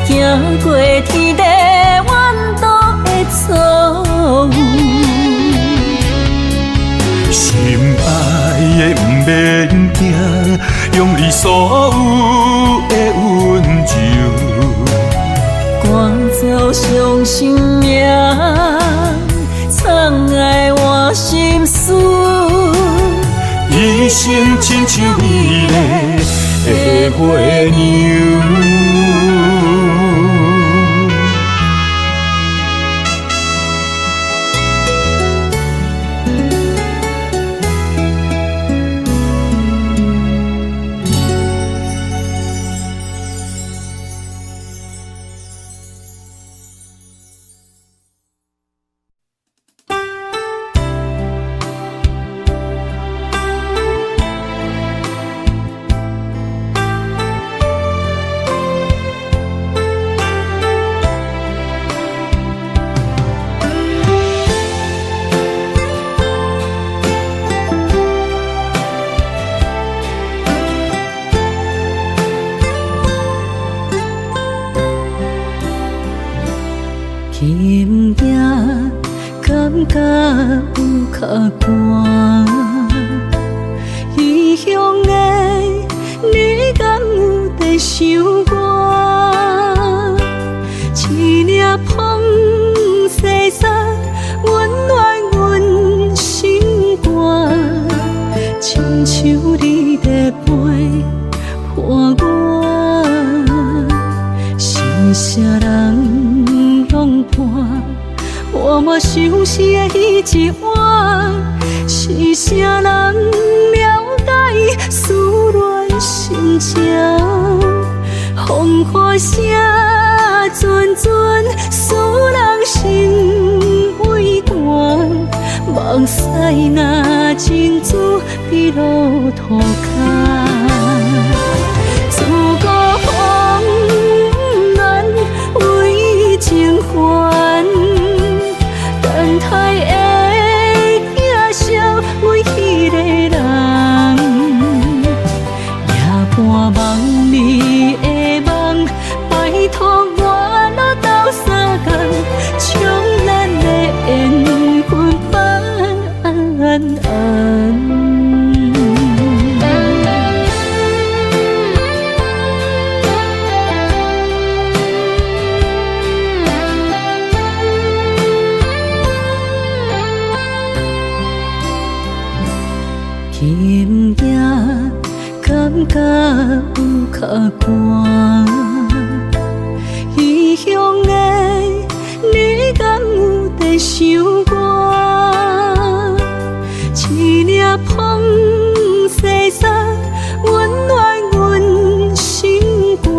行过天地怨毒的错误。心爱的不免惊，用你所有的温柔，赶走伤心命，藏爱我心事。一生亲像美丽的月娘。今夜感觉有较寒，异乡的你敢有在想我？一领风细沙温暖阮心肝，亲像你在陪伴我，是啥人拢伴？我嘛想死的迄一晚，是啥人了解思恋心情？风雨声阵阵，使人心畏寒。目屎若珍珠滴落涂骹，自古风难为情还。等待的疼惜阮迄个人，夜半梦里的梦，拜托我落斗相共，将咱的缘分办安。今夜感感觉有较寒。异乡的你敢有在想我？一粒风细沙温暖阮心肝，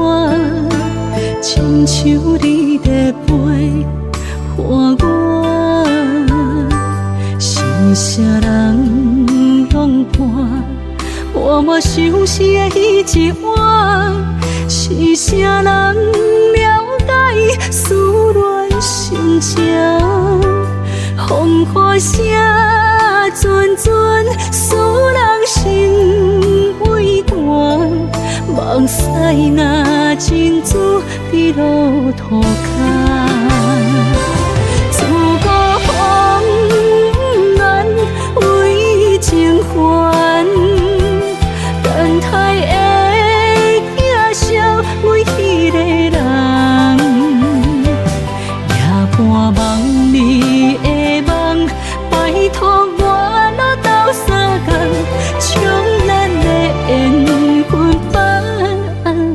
亲像你在陪伴我。是啥人用伴？默默相思的彼一晚，是啥人了解思恋心情？风雨声阵阵，使人心畏寒。梦驶若真珠在路途骹，自古风眼为情还。等待的镜笑阮迄个人，夜半梦里的梦，拜托我落斗相共，将咱的缘分办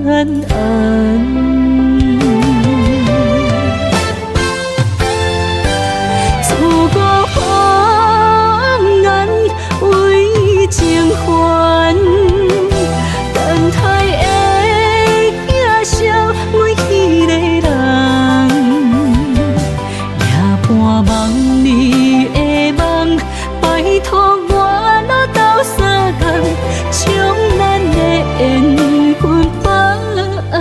安。自古风眼为情还。等待的镜笑阮迄个人，夜半梦里的梦，拜托我落斗相共，将咱的缘分办安。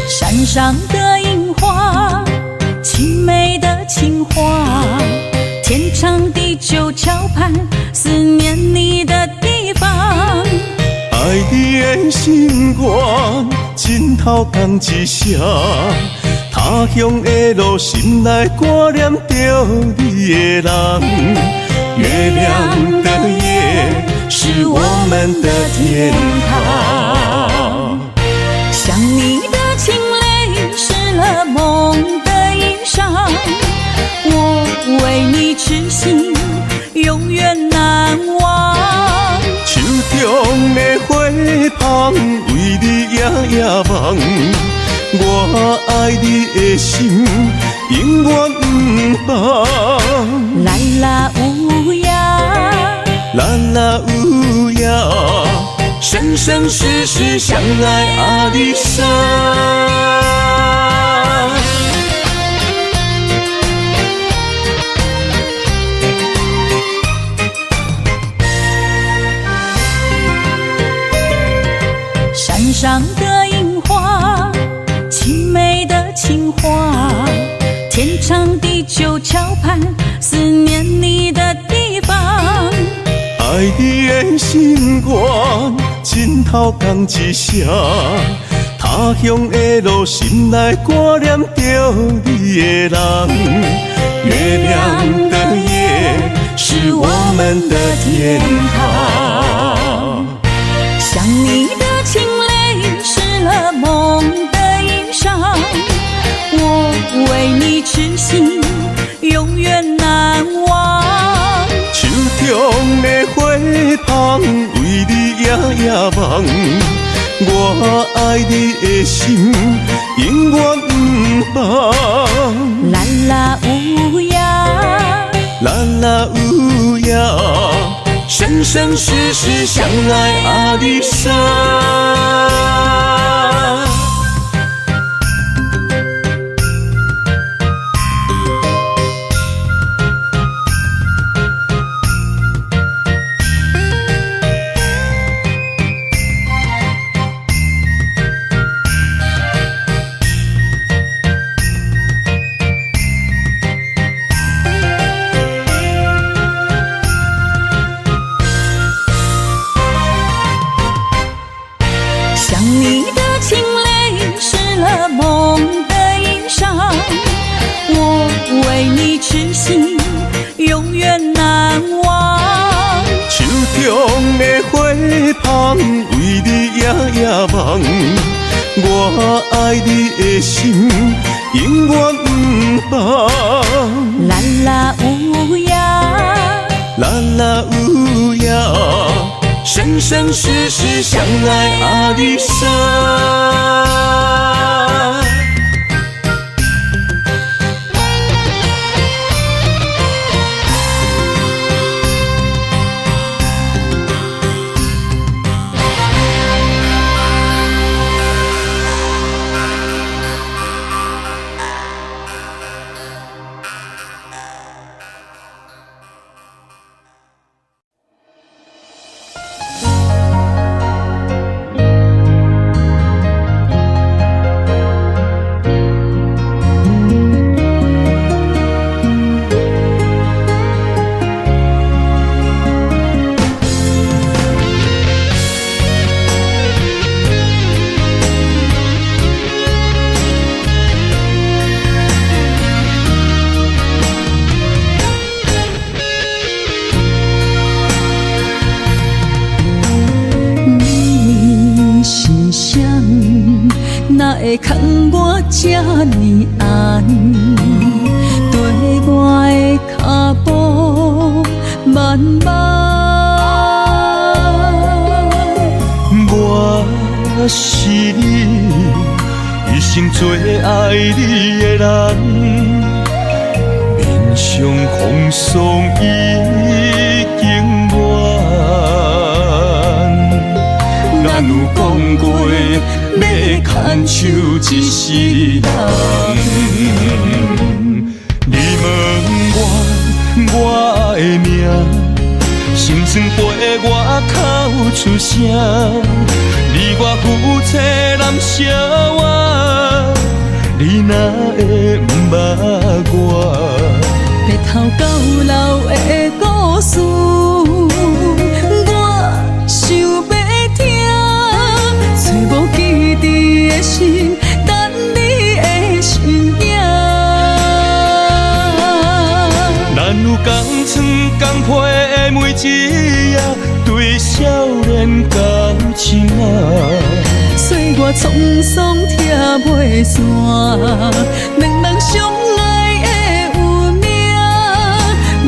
山上的樱花，青梅的情话，天长地久桥畔，思念你的地方。爱你的心愿，枕头共一声。他乡的路，心内挂念着你的人。月亮的夜，是我们的天堂。想你的情泪湿了梦的衣裳，我为你痴心，永远难忘。手中的花香，为你夜夜梦。我爱你的心，永远不放。啦啦乌鸦，啦啦乌鸦，生生世世相爱阿里山。山上的樱花，青梅的情话，天长地久桥畔，思念你的地方。爱你的心愿，枕头共一声。他乡的路，心内挂念着你的人。月亮的夜，是我们的天堂。想你的情泪湿了梦的衣裳，我为你痴心，永远难忘。手中的花香，为你夜夜梦。我爱你的心，永远不放。啦啦乌鸦，啦啦乌鸦，生生世世相爱阿里山。旁，为你夜夜梦。我爱你的心，永远不放。啦啦有呀，啦啦有呀，生生世世相爱阿里山。会牵我这呢暗，对我的脚步慢慢。我是你一生最爱你的人，面上风霜已经乱。咱有讲过。要牵手一世人，你问我的命，心酸陪我哭出声。你我夫妻难相活，你哪会不捌我？白头到老的故事，我想要听。找无记伫的心，等你的身影。咱有同床同被的每一夜，对少年感情啊。岁月沧桑拆袂散，两人相爱的有命。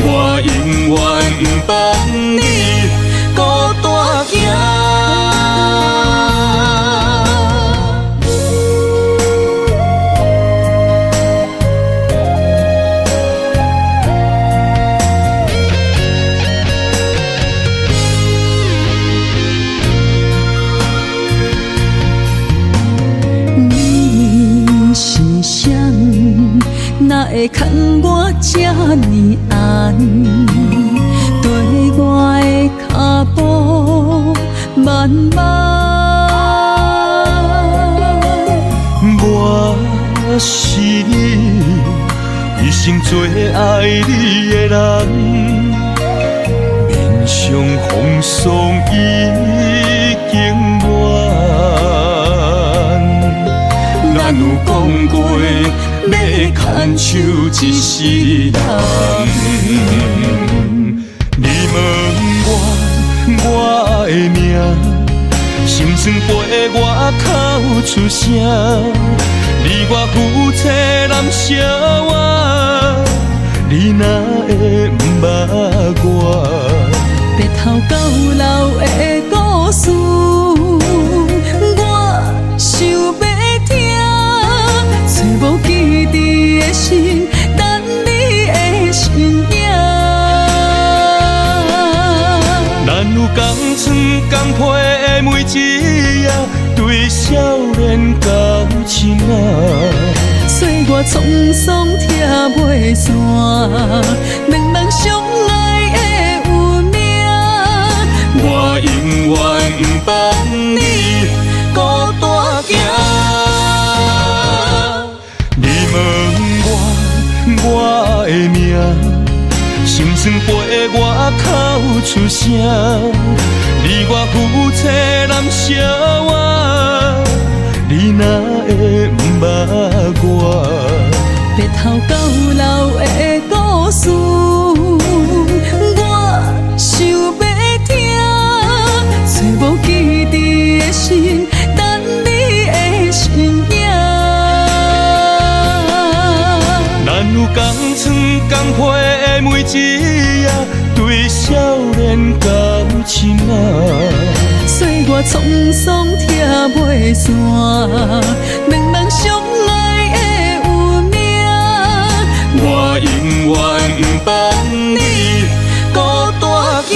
我永远不放你孤单行。哪会牵我这呢暗，对我的脚步慢慢。我是你一生最爱你的人，面上风霜已经乱。咱有讲过。要牵手一世人，你问我的命，心酸陪我哭出声。你我夫妻难相活，你哪会不捌我？白头到老的故事，我想要听。找无记伫的心，等你的身影。咱有同床同被的每一夜，对少年感情啊。岁月沧桑拆袂散，两人相爱的有命。我永远不放你孤单行。我的命，心酸陪我哭出声。你我夫妻难相活，你哪会不捌我？白头到老的故事，我想要听。找无每一夜对少年交深啊。岁月沧桑拆袂散，茫茫相爱的有命。我永远不放你孤单行。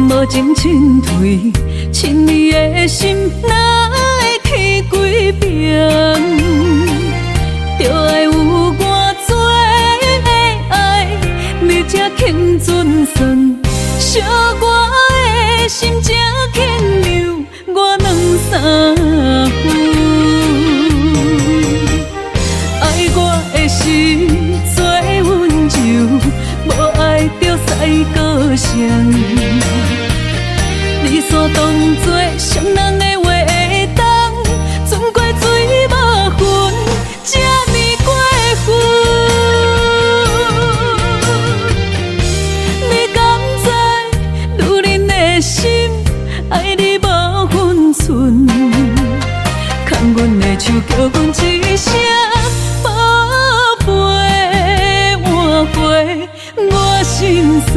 无情劝退，亲你的心哪会去几遍？就爱有我做的爱，你才肯准算。惜我的心才肯留我两三分。爱我的心做温柔，无爱着使个性。你所当作伤人的话会当，存过水无痕，这呢过分。你敢知女人的心爱你无分寸？牵阮的手叫阮一声宝贝，换回我心酸。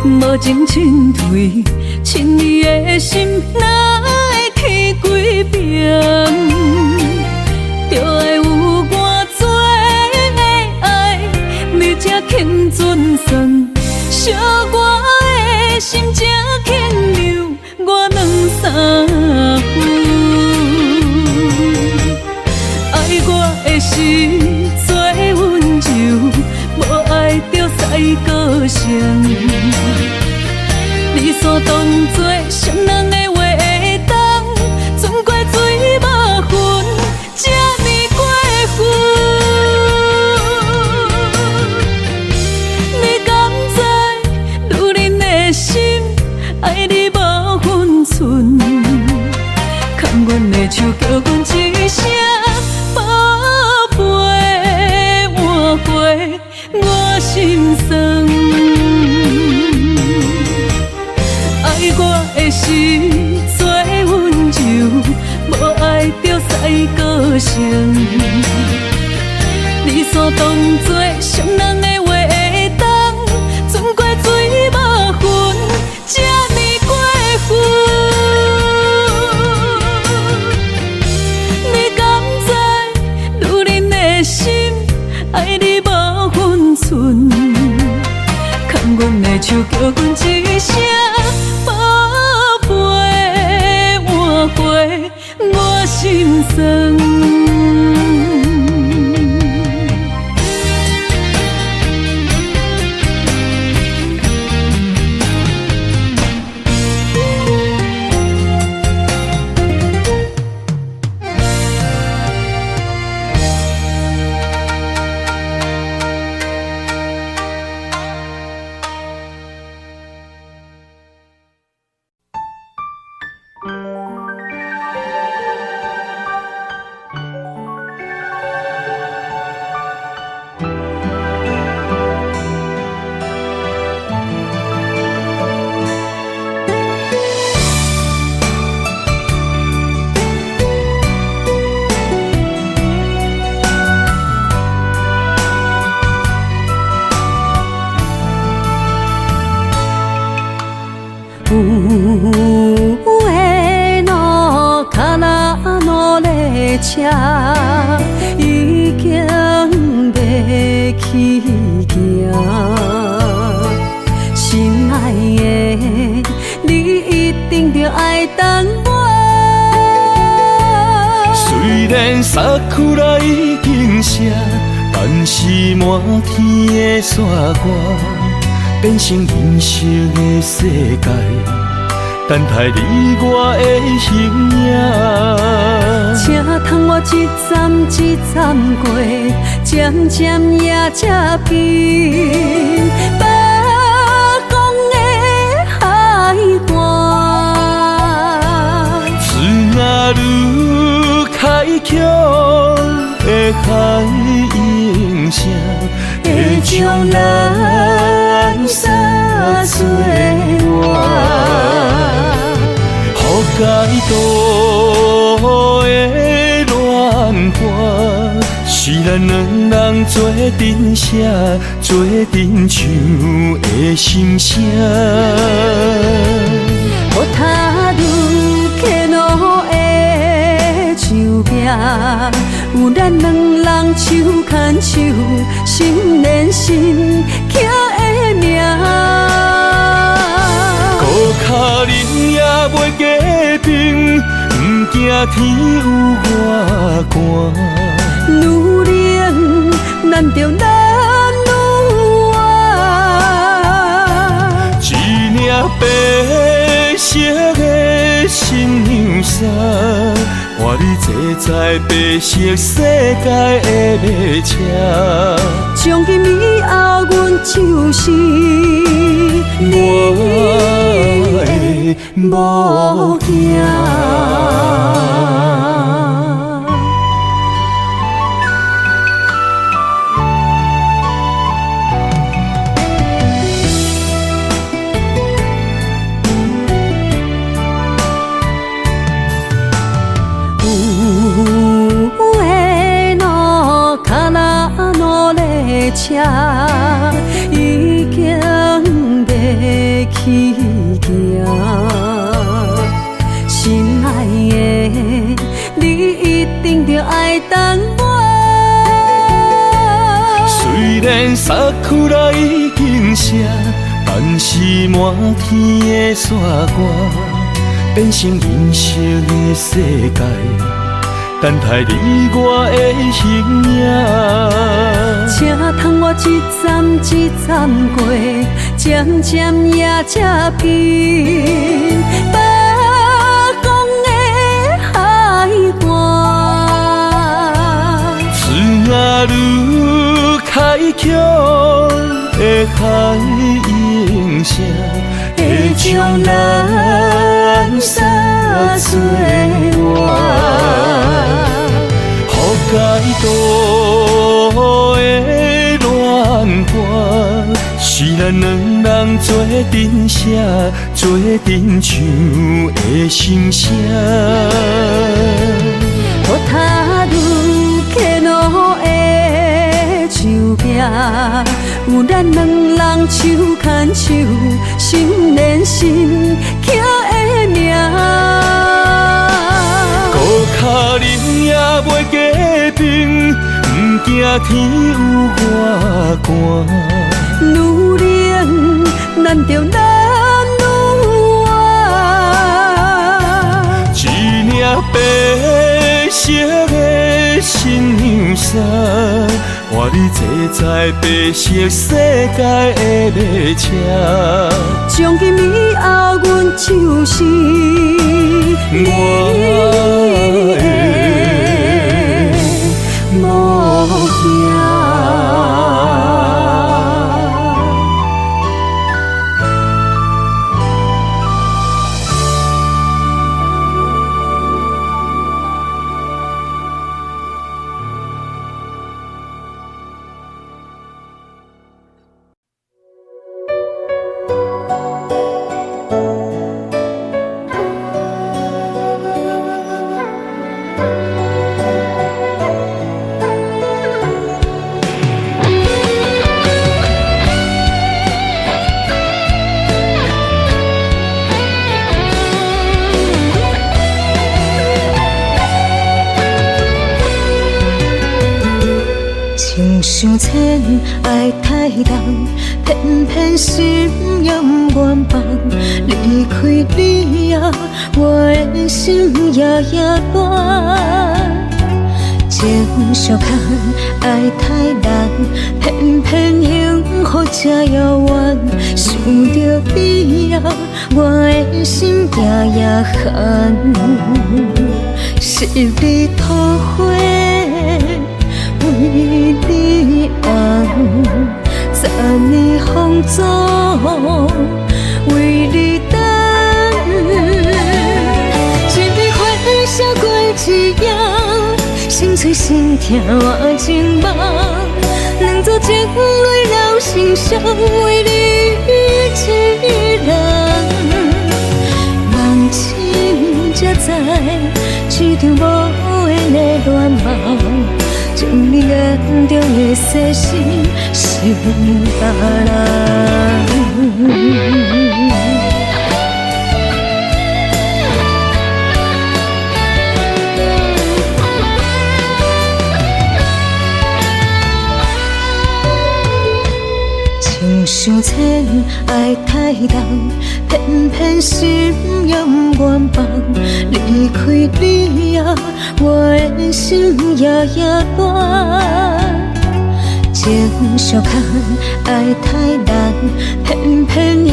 无情劝退，亲你的心哪会去几遍？就爱有我做的爱，你才肯准算。惜我的心才肯留我两三分。爱我的心做温柔，无爱着使个性。你所当作伤人的话会当，存过水无痕，这呢过分。你敢知女人的心爱你无分寸？牵阮的手叫阮一声宝贝，换回我心酸。爱我的心做温柔，无爱着使个性。你所当作伤人的话会当，存过水无痕，这呢过分。你敢知女人的心爱你无分寸？牵阮的手叫阮一声宝贝，换回我心酸。车已经要去行。心爱的，你一定着爱等我。虽然衫裤啦已经湿，但是满天的雪花变成人生的世界，等待你我的形影。请通我一站一站过，渐渐也才变。北港的海岸，自那愈开阔的海音声，会将咱撒做我。街道的乱花，是咱两人做阵写，做阵唱的心声。我踏入客路的树壁，有咱两人手牵手，心连心，刻的名。靠人也袂加冰，不惊天有外寒。愈冷，咱着咱愈活。一领白色的新娘衫，换你坐在白色世界的马车。从今以后，阮就是你的某囝。车已经要去行，心爱的，你一定着爱等我。虽然衫裤啦已经湿，但是满天的雪花变成人生的世界，等待你我的形影。请通我一站一站过，渐渐也才变。北港的海岸，自那愈开阔的海音声，会将咱撒做我。街道的乱花，是咱两人做阵写，做阵唱的心声。我踏入客路的树壁，有咱两人手牵手，心连心，刻的名。靠人也袂加冰，不惊天有外寒。愈冷，咱着咱愈活。一领白色的新娘衫，换你坐在白色世界的马车。从今以后，阮就是你的某囝。想牵爱太重，偏偏心永远放。离开你后，我的心夜夜乱。情相牵爱太重，偏偏幸福这遥远。想着你后，我的心夜夜寒。是你土花。为你红，3年风烛，为你等。一笔花写过一夜，心碎心痛换情梦。两座情泪流成伤，为你一人。梦醒才知，一场无缘的乱梦。将你眼中的细心是别人。情想牵爱太重，偏偏心永远放。离开你后，我的心夜夜乱。情相牵爱太重，偏偏幸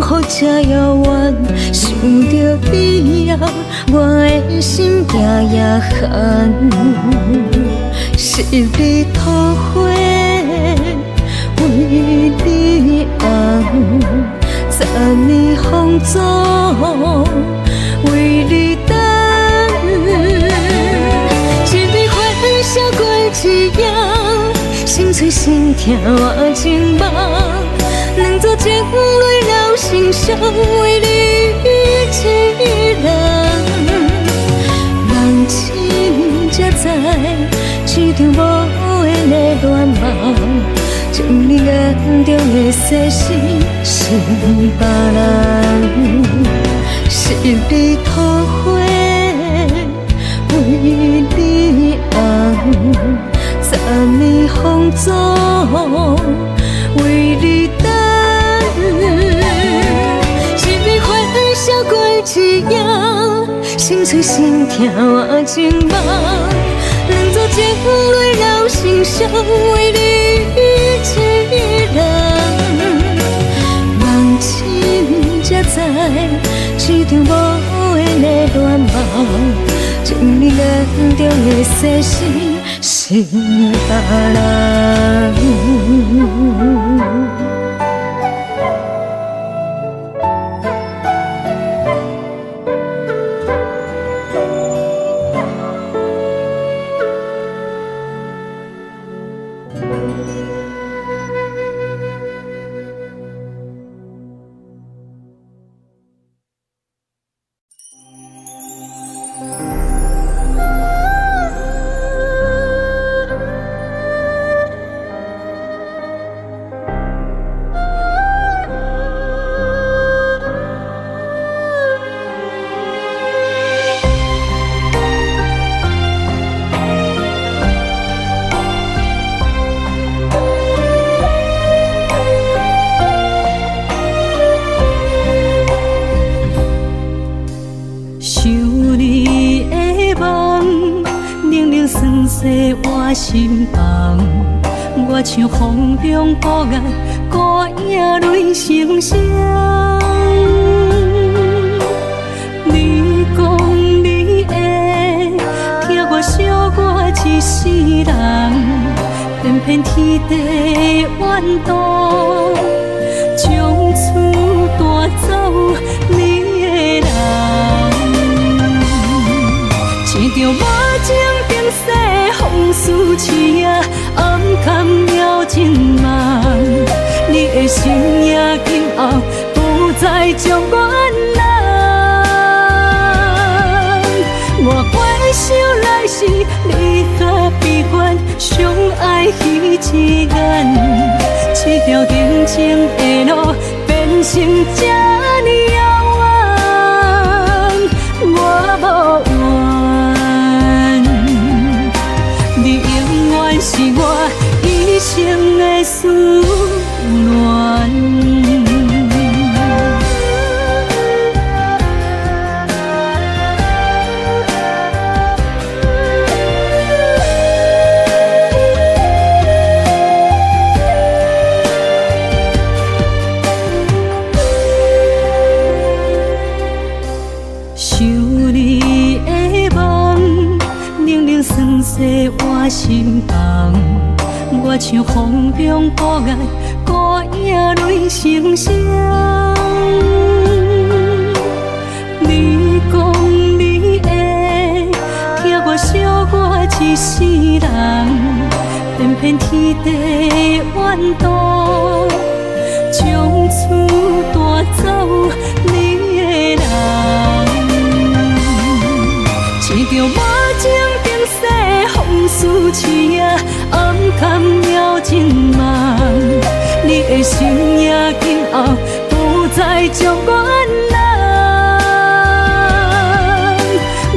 福这遥远。想着你后，我的心夜夜寒。是你土花。为你红，3年风烛，为你等。一笔花写过一夜，心碎心痛换情梦。两座情泪流成伤，为你一人。梦醒才知，一场无缘的乱梦。将你眼中的细心是别人，是你土花，为你红，3年风烛，为你等。一笔花写过一夜，心碎心痛换情梦。两座情泪流成伤，为你。一人梦醒才知，一场无缘的乱梦。将你眼中的细心是别人。心房，我像风中孤雁，孤影泪成双。你讲你会听我惜我一世人，偏偏天地怨妒，将厝带走你的人，一场无情定世。风雨凄夜，暗藏了情梦。你的心也今后不再将我人。我回想来时，你和悲欢，相爱彼一眼。这条定情的路，变成这呢遥远，我无怨。你永远是我一生生的思恋。我心房，我像风中孤雁，孤影泪成双。你讲你会听我惜我一世人，偏偏天地怨妒，从此带走你的人。一条无情冰雪风思痴啊，暗淡了真梦。你的心也今后不再将阮人。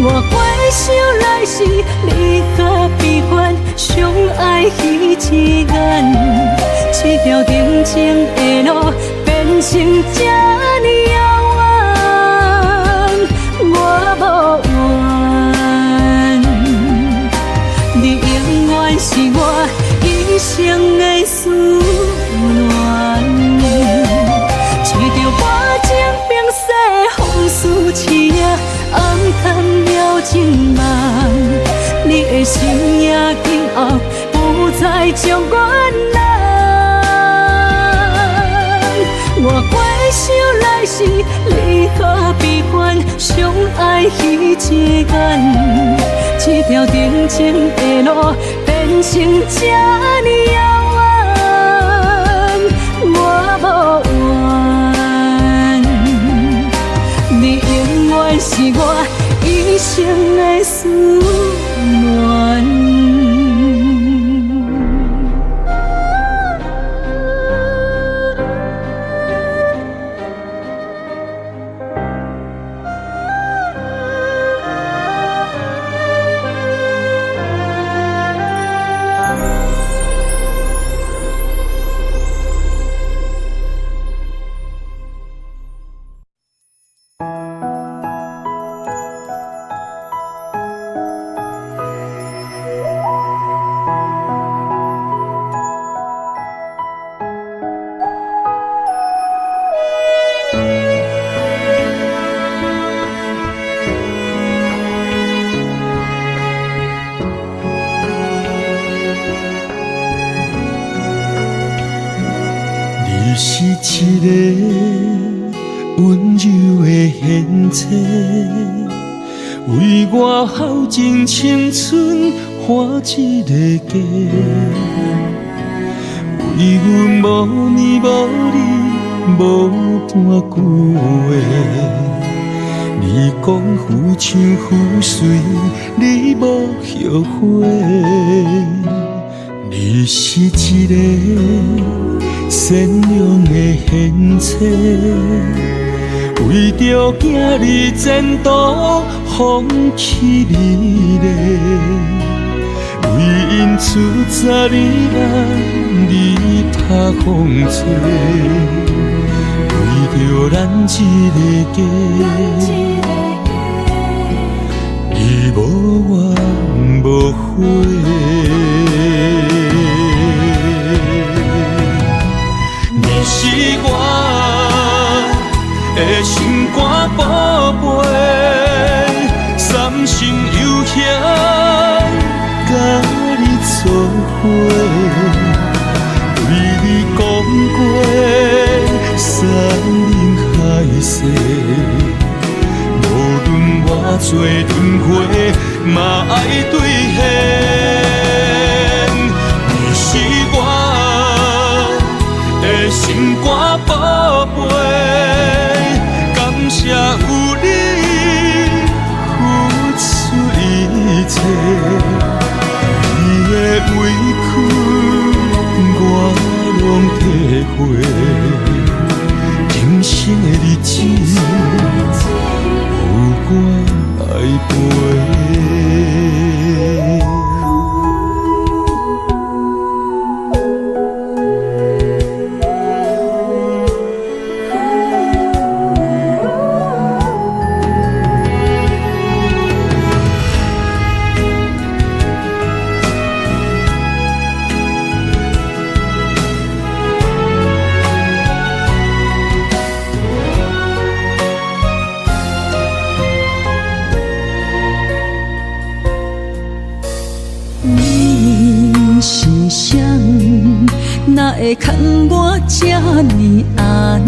我回想来时，你甲悲欢相爱彼一眼，这条定情的路变成这呢遥远，我无怨。你永远是我一生的思恋，一条我情冰雪风思痴啊，暗淡了真梦。你的心也今后不再将阮人。我回想来时，你甲悲欢相爱彼一眼，这条定情的路变成这呢遥远，我无怨。你永远是我一生的思恋。你是一个温柔的贤妻，为我耗尽青春换一个家。为阮无年无日无半句话，你讲浮像浮水，你无后悔。你是一个善良的贤妻，为着囝儿前途放弃美丽，为因出10年你拍风吹，为着咱一个家，你无怨无悔。你是我的心肝宝贝，三生有幸甲你做伙，对你讲过山盟海誓，无论偌多轮回，嘛爱兑现。你是我的心肝宝贝，感谢有你付出一切，你的委屈我拢体会，今生的日子有我来陪。会牵我这呢暗，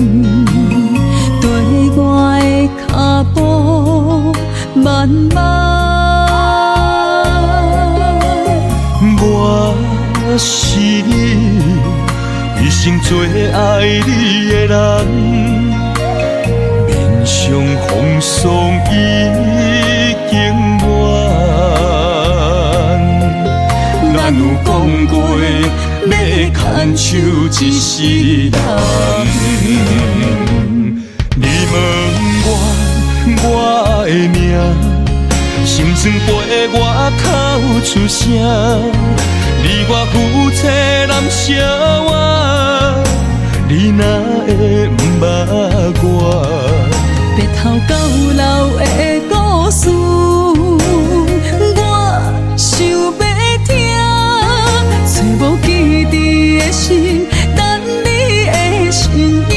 跟我的脚步慢慢。我是你一生最爱你的人，面上风霜已经完。咱有讲过要牵手一世人，你问我的命。心酸陪我口出声，你我夫妻难相活，你哪会不捌我？白头到老的故事，我想要听，找无记忆的心，等你的身影。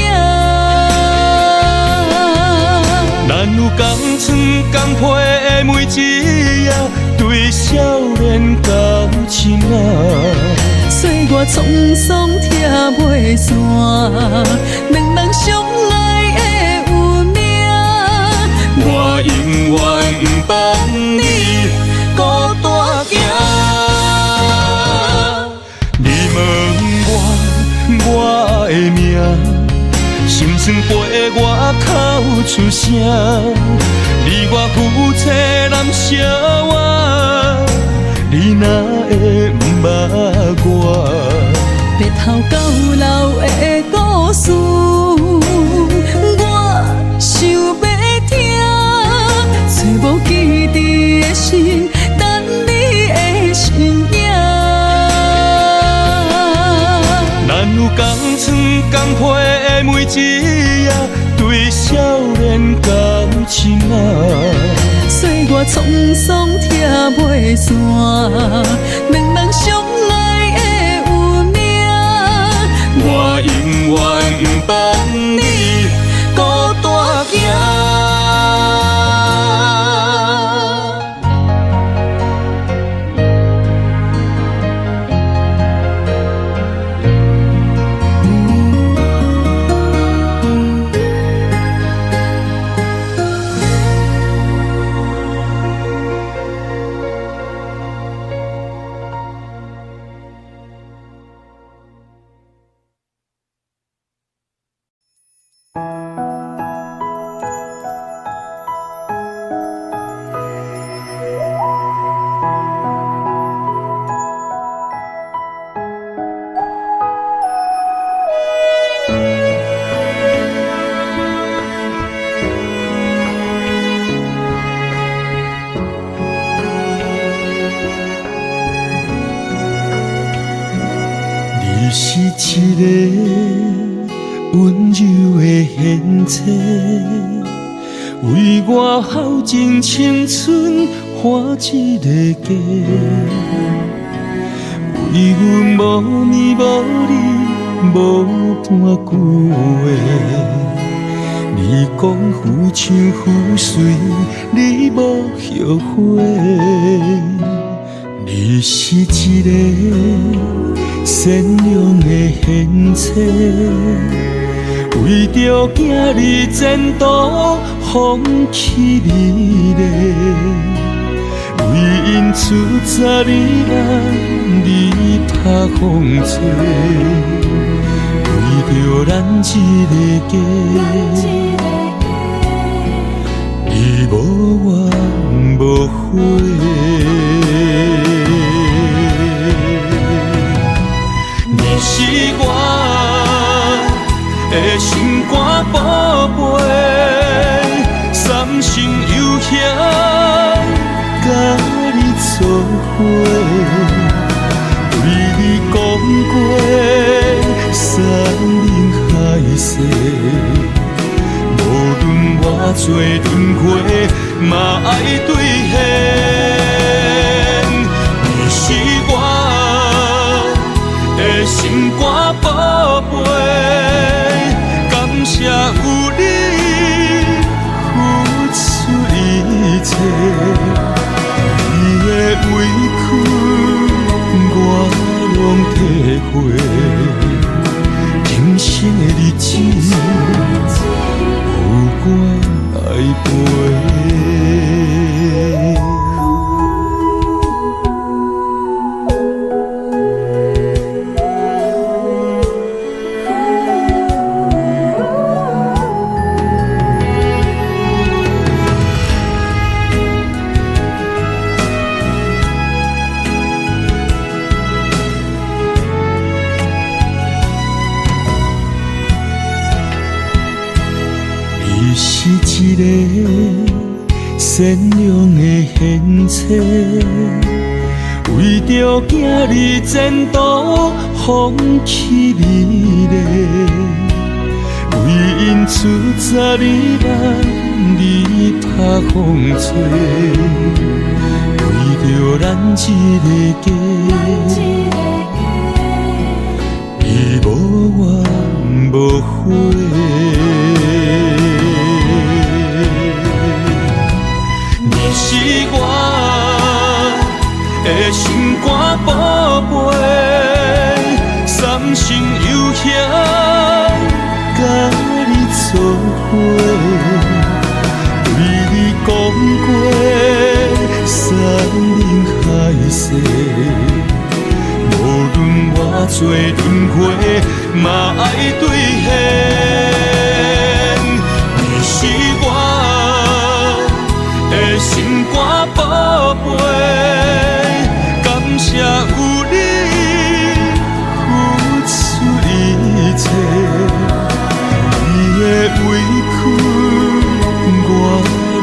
咱有同床同被。每一夜对少年交情啊，岁月沧桑拆袂散，两人相爱的有命。我永远不放你孤单行。你问我的命，心酸陪我口出声。你我夫妻难相活，你哪会不捌我？白头到老的故事，我想要听，找无记忆的心，等你的身影。咱有同床同被每一夜，对少年交情啊，岁月沧桑拆袂散，两人相爱的有命。我永远不放你孤单行。是一个温柔的贤妻，为我耗尽青春换一个家。为阮无年无日无半句话，你讲浮像浮水，你无后悔。你是一个善良的贤妻，为着囝儿前途放弃美丽，为因出10年你拍风吹，为着咱一个家，你无怨无悔。你是我的心肝宝贝，三生有幸甲你做伙，对你讲过山盟海誓，无论偌多轮回，嘛爱兑现。你是我的心肝宝贝，感谢有你付出一切，你的委屈我拢体会，善良的献切，为着今日前途放弃美丽，为因出十里万里拍风吹，为着咱一个家，伊无怨无悔。你是我的心肝宝贝，三生有幸甲你做伙，对你讲过山盟海誓，无论偌多轮回，嘛爱兑现。你是我的心肝宝贝，感谢有你付出一切，你的委屈我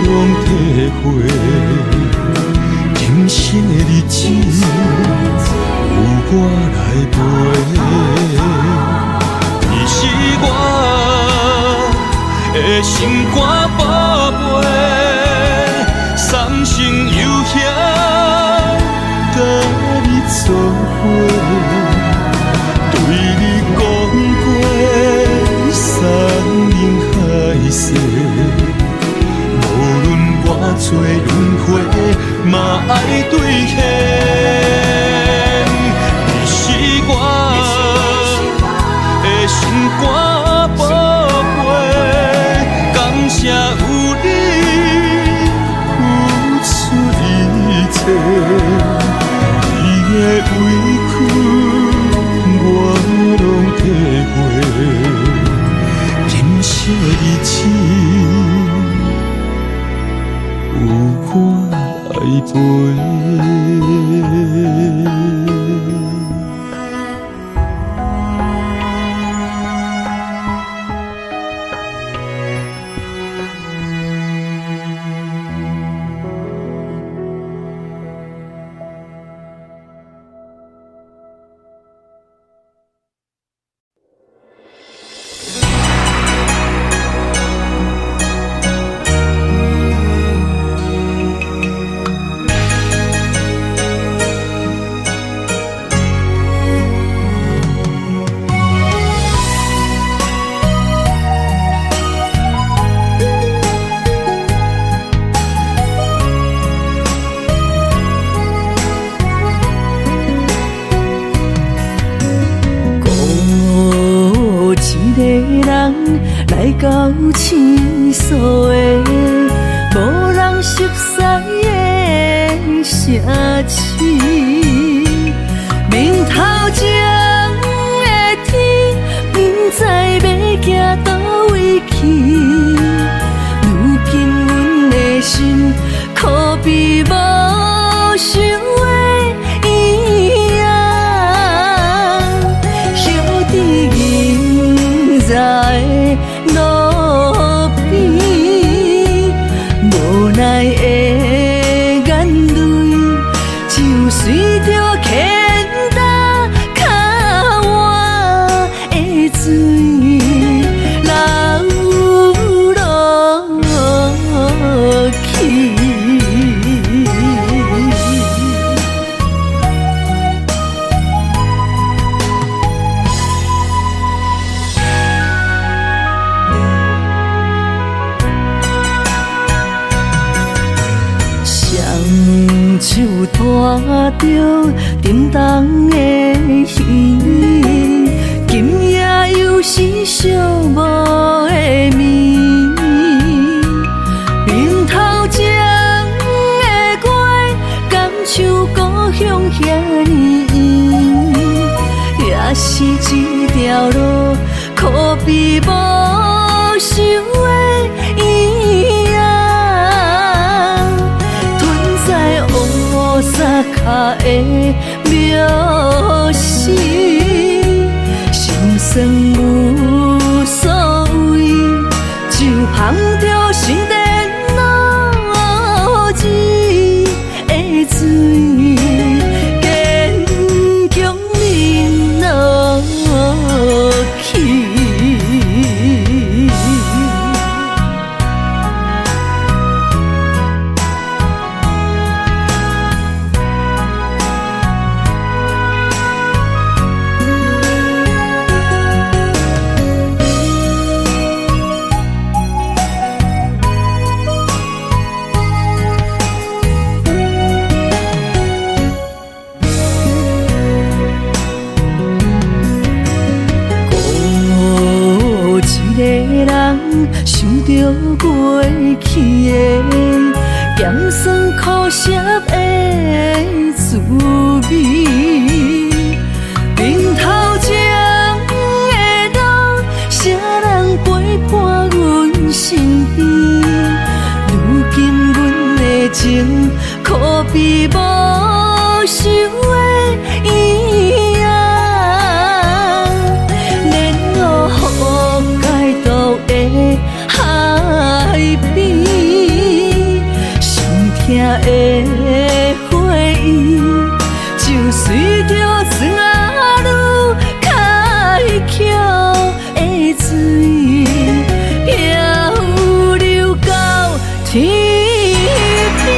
拢体会，今生的日子有我来陪。你是我的心肝宝贝，三生有幸甲你做伙，对你讲过山盟海誓，无论偌多轮回，嘛爱兑现。你是我的心肝宝贝，感谢有你付出一切，你的委屈我拢体会，今生的日子有我来陪。来到青涩的，无人熟悉的城市，明头前的天，不知要行倒位去。如今阮的心，可比无想的一样，晓得今仔的路边，无奈的眼泪，就随着牵搭脚我的水流落去。手拖着沉重的行李，今夜又是寂寞的暝。面头前的我，敢像故乡遐尼远，也是一条路，可比无想的一样。沙卡的描诗，心酸无所谓，就捧着心电脑想着过去的咸酸苦涩的滋味，顶头前的路，啥人陪伴阮身边？如今阮的情，可比无想的一样，连落雨解毒的海边，上疼的回忆，就随着酸啊路开桥的水，漂流到天边。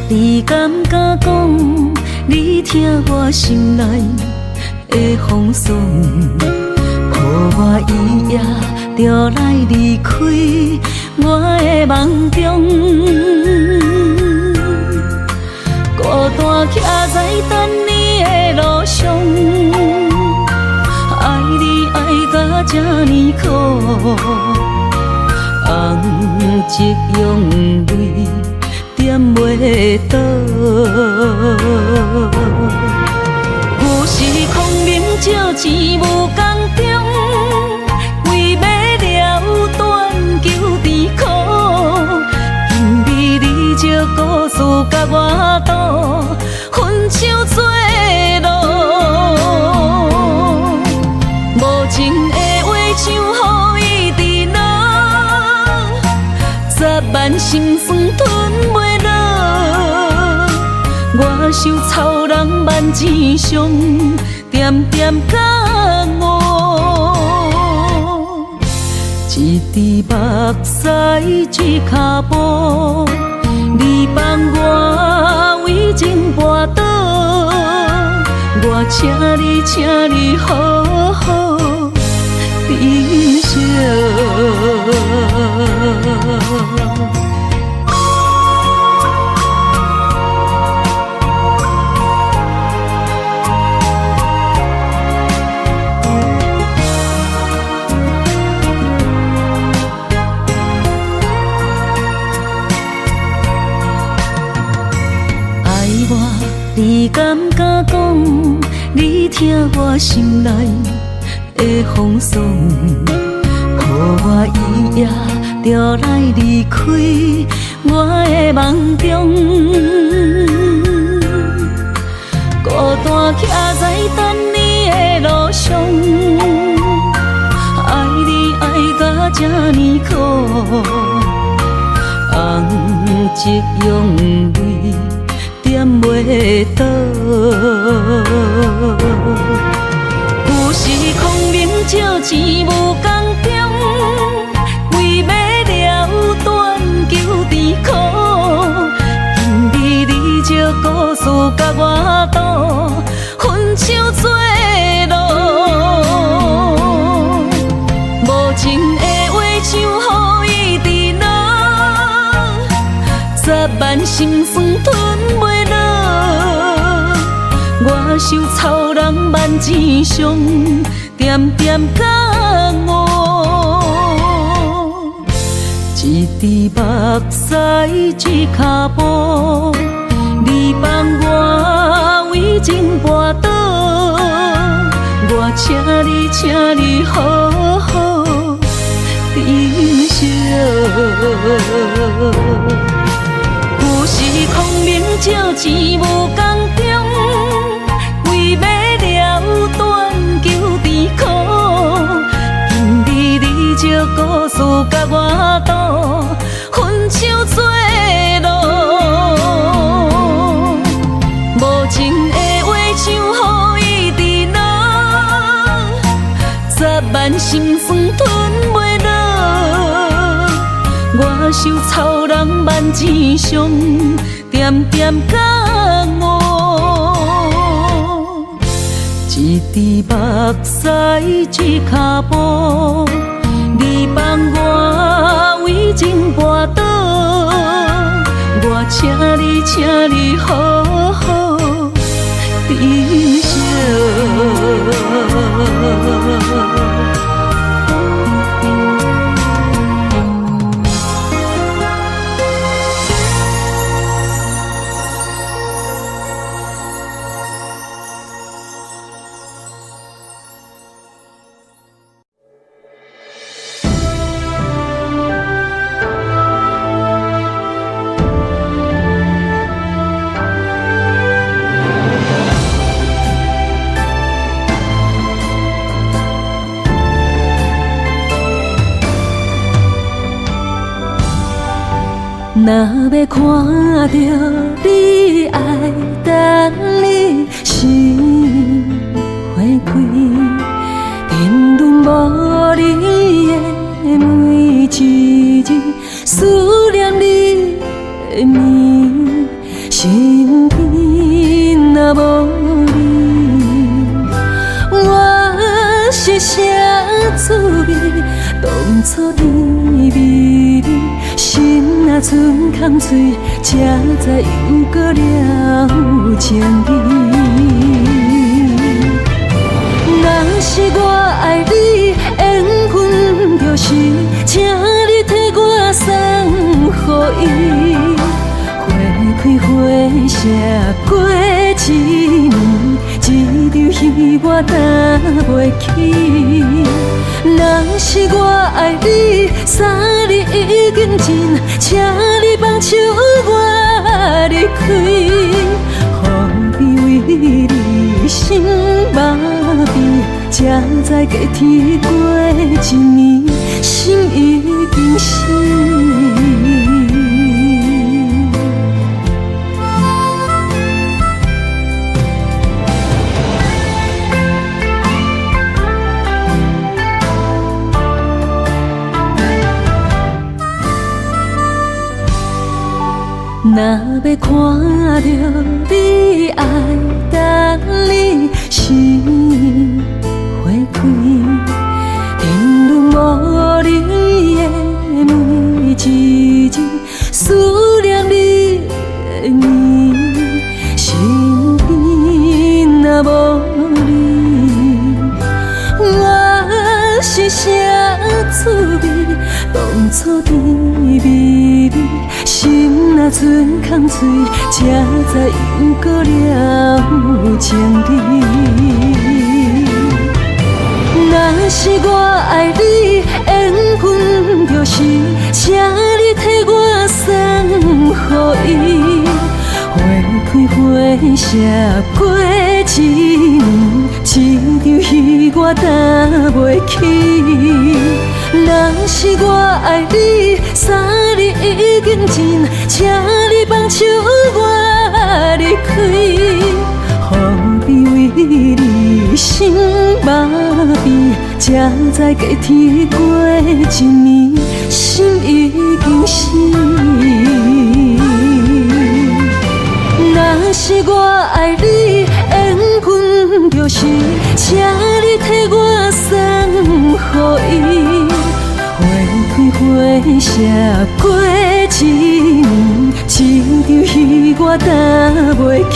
你敢敢讲？你听我心内的风霜，予我伊夜就来离开我的梦中，孤单徛在等你的路上，爱你爱到这呢苦，红一用泪。点袂倒，有时空明照钱无公中，为买了断求甜苦，今日你借故事甲我赌，分手做路，无情的话像雨滴落，10万心酸吞袂。我受草人万千伤，点点感悟。一滴目屎一脚步，你放我为情跋倒，我请你好好珍惜。你敢敢讲？你听我心内的风霜，予我伊夜就来离开我的梦中，孤单徛在等你的路上，爱你爱到这呢苦，红一用泪。点袂倒，有时空明照钱无公中，为买了断求甜苦，今日你借故事甲我赌，分手做路，无情的话像雨滴落，10万心酸吞袂。我受草人万千伤，点点感悟。一滴目屎一脚步，你放我为情跋倒，我请你好好珍惜。有时空明。少钱无共中，为要了断求甜苦，今日你借故事甲我赌，分手做路。无情的话像雨伫落，10万心酸吞袂落，我受草人万钱伤，点点感悟。一滴目屎一脚步，你放我为情跋倒，我请你好好珍惜。若要看到你爱等你心花开，沉沦无你的每一日，思念你的面，身边若无你，我是啥滋味？当初甜蜜蜜，心若剩空嘴，才知又搁了情意。若是我爱你，缘分就是请你替我送予伊。花开花谢过一年，一场戏我担袂起。若是我爱你，三日已经尽，请你放手我离开。何必为你心麻痹，才知过天过一年，心已经死。若要看到你爱等你心花开，沉沦无你的每一日，思念你的面，身边若无你，我是啥滋味？当初甜蜜蜜，心若剩空嘴，才知又搁了情意。若是我爱你，缘分就是请你替我送予伊。花开花谢过一年，一场戏我担袂起。若是我爱你，三日已经尽，请你放手我离开。何必为你心麻痹，才知过天过一年，心已经死。若是我爱你，缘分就是请你替我送予伊。花开花谢过一年，一场戏我担袂起。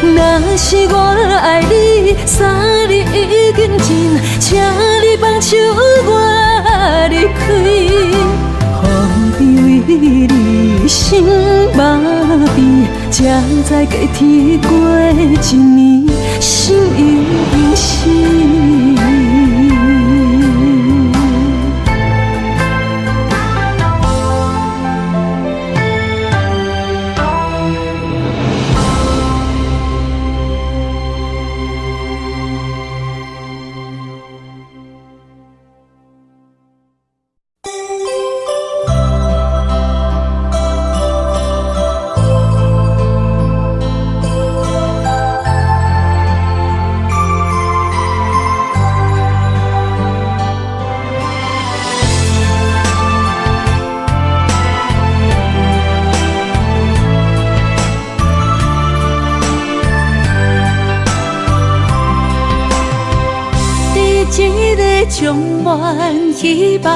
若是我爱你，三日已经尽，请你放手我离开。何必为你心麻痹，才知过天过一年，心已经死。一个充满希望、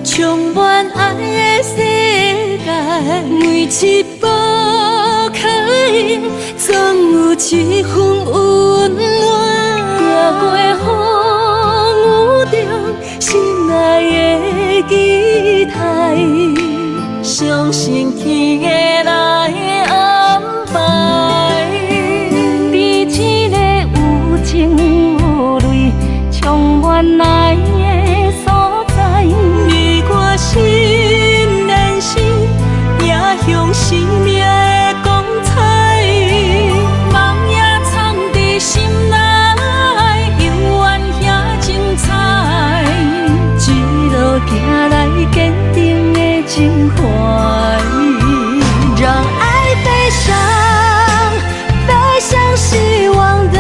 充满爱的世界，每一步脚印总有一份温暖。跨过风雨中心内的期待，相信天会来安排。伫这个有情有泪、充满爱的所在，你我心连心，也向生命的光彩。梦也藏伫心内，犹原遐精彩。一路行来，坚定的情怀，让爱飞上，飞向希望的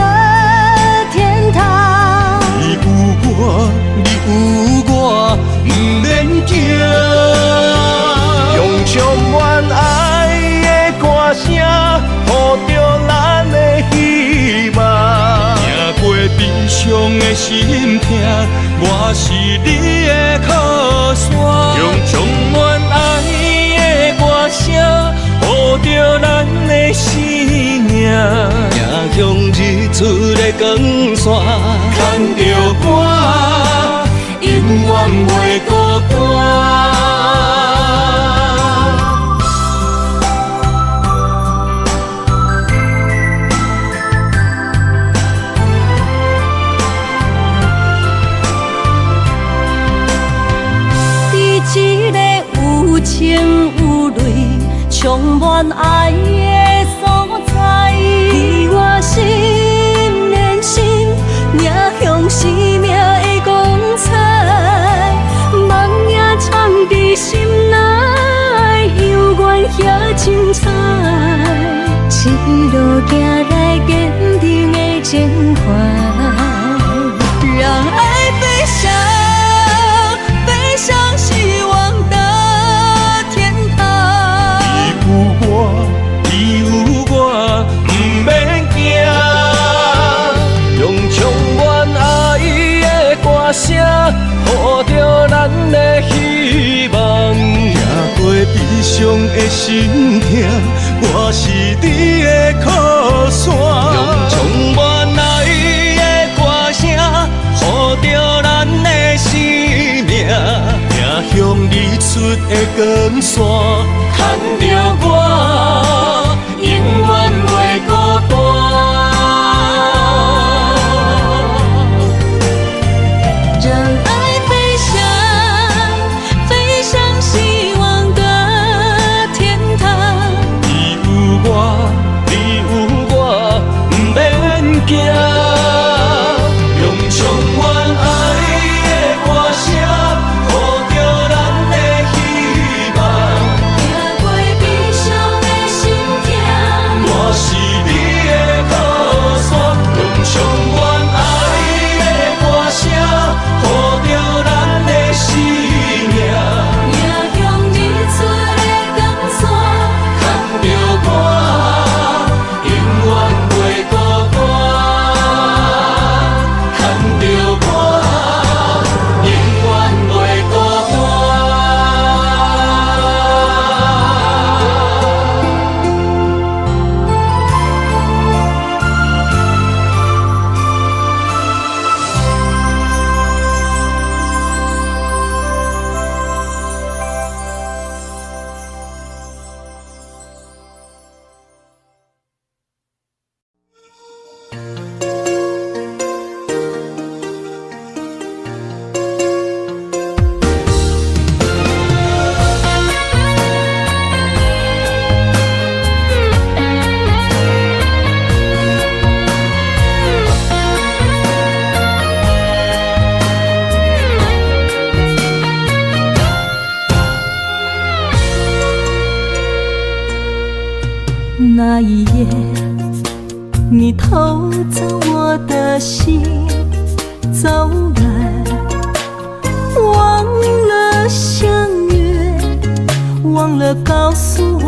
天堂。你有我，你有我，不免惊。用充满爱的歌声，护着咱的希望。行过悲伤的心痛，我是你的靠山。用充满爱的歌声，护着咱的生命。迎向日出的光线，牵着我，永远袂孤单。一个有情有泪、充满爱的所在，伫我心连心，也向生命的光彩。梦也藏伫心内，犹原遐精彩。一路行来，坚定的情怀，让爱飞翔。飞向希望的天堂。你有我，你有我，不免惊。用充满爱的歌声，护着咱的希望。行过悲伤的心痛，我是你的靠山。用充满爱的歌声，护着咱的生命。迎向日出的光线，牵着我，永远袂孤单。让爱飞翔，飞向希望的天堂。你有我，你有我，不免惊。用充满爱的歌声，护着咱的希望。行过悲伤的心痛，我是你的靠山。用充满爱的歌声，护着咱的生命。迎向日出的光线，牵着我，永远袂孤单。牵着我，永远袂孤那一夜，你偷走我的心，走远，忘了相约，忘了告诉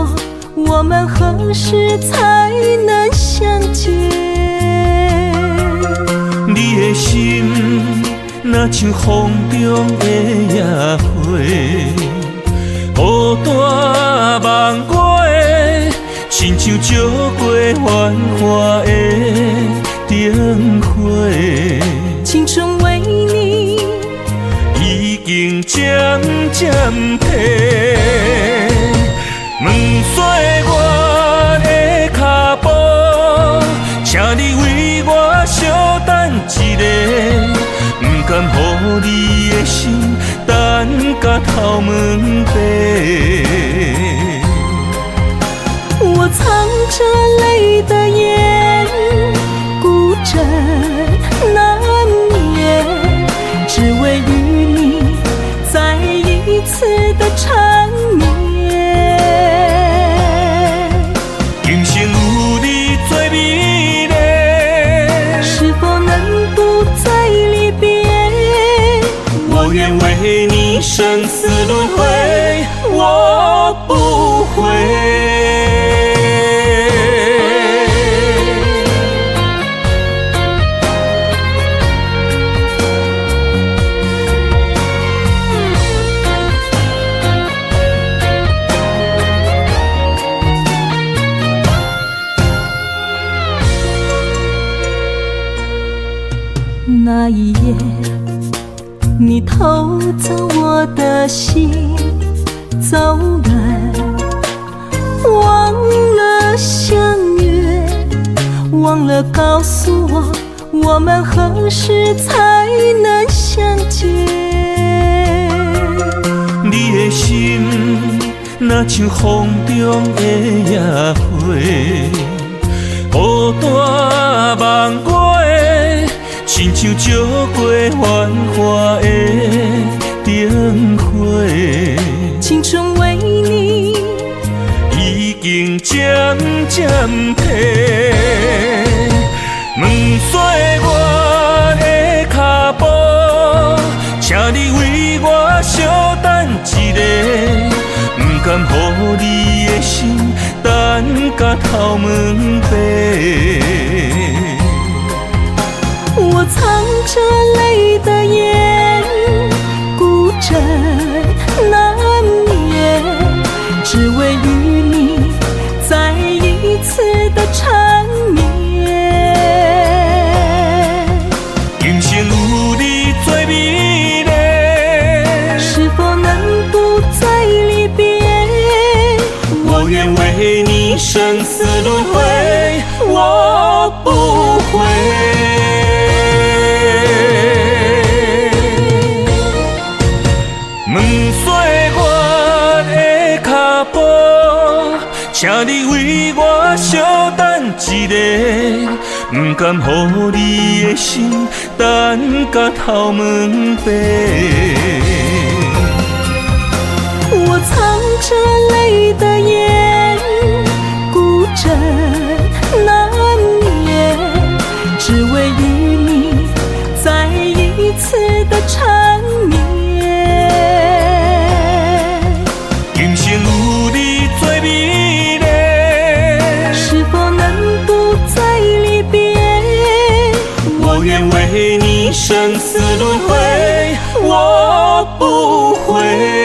我们何时才能相见。你的心若像风中的野花，孤单梦过的，亲像照过繁华的灯火。青春为你已经渐渐褪，问岁我的脚步，请你为我稍等一下，不甘予你的心等到头毛白。我藏着泪的眼，孤枕难眠，只为与你再一次的缠绵。今生有你做美丽，是否能不再离别？我愿为你生死轮回，我不悔。那一夜，你偷走我的心，走远，忘了相约，忘了告诉我，我们何时才能相见？你的心，若像风中的野花，孤单梦过的，亲像照过繁华的灯火。青春为你已经渐渐褪，问岁我的脚步，请你为我稍等一下，不甘予你的心等到头毛白。我藏着泪的眼，孤枕难眠，只为与你再一次的缠绵。今生有你做美丽，是否能不再离别？我愿为你生死轮回，我不悔。问岁我的脚步，请你为我稍等一下，不甘予你的心等到头毛白。我藏着泪的眼，孤枕难眠，只为与你再一次的缠绵。今生有你做美丽，是否能不再离别？我愿为你生死轮回，我不悔。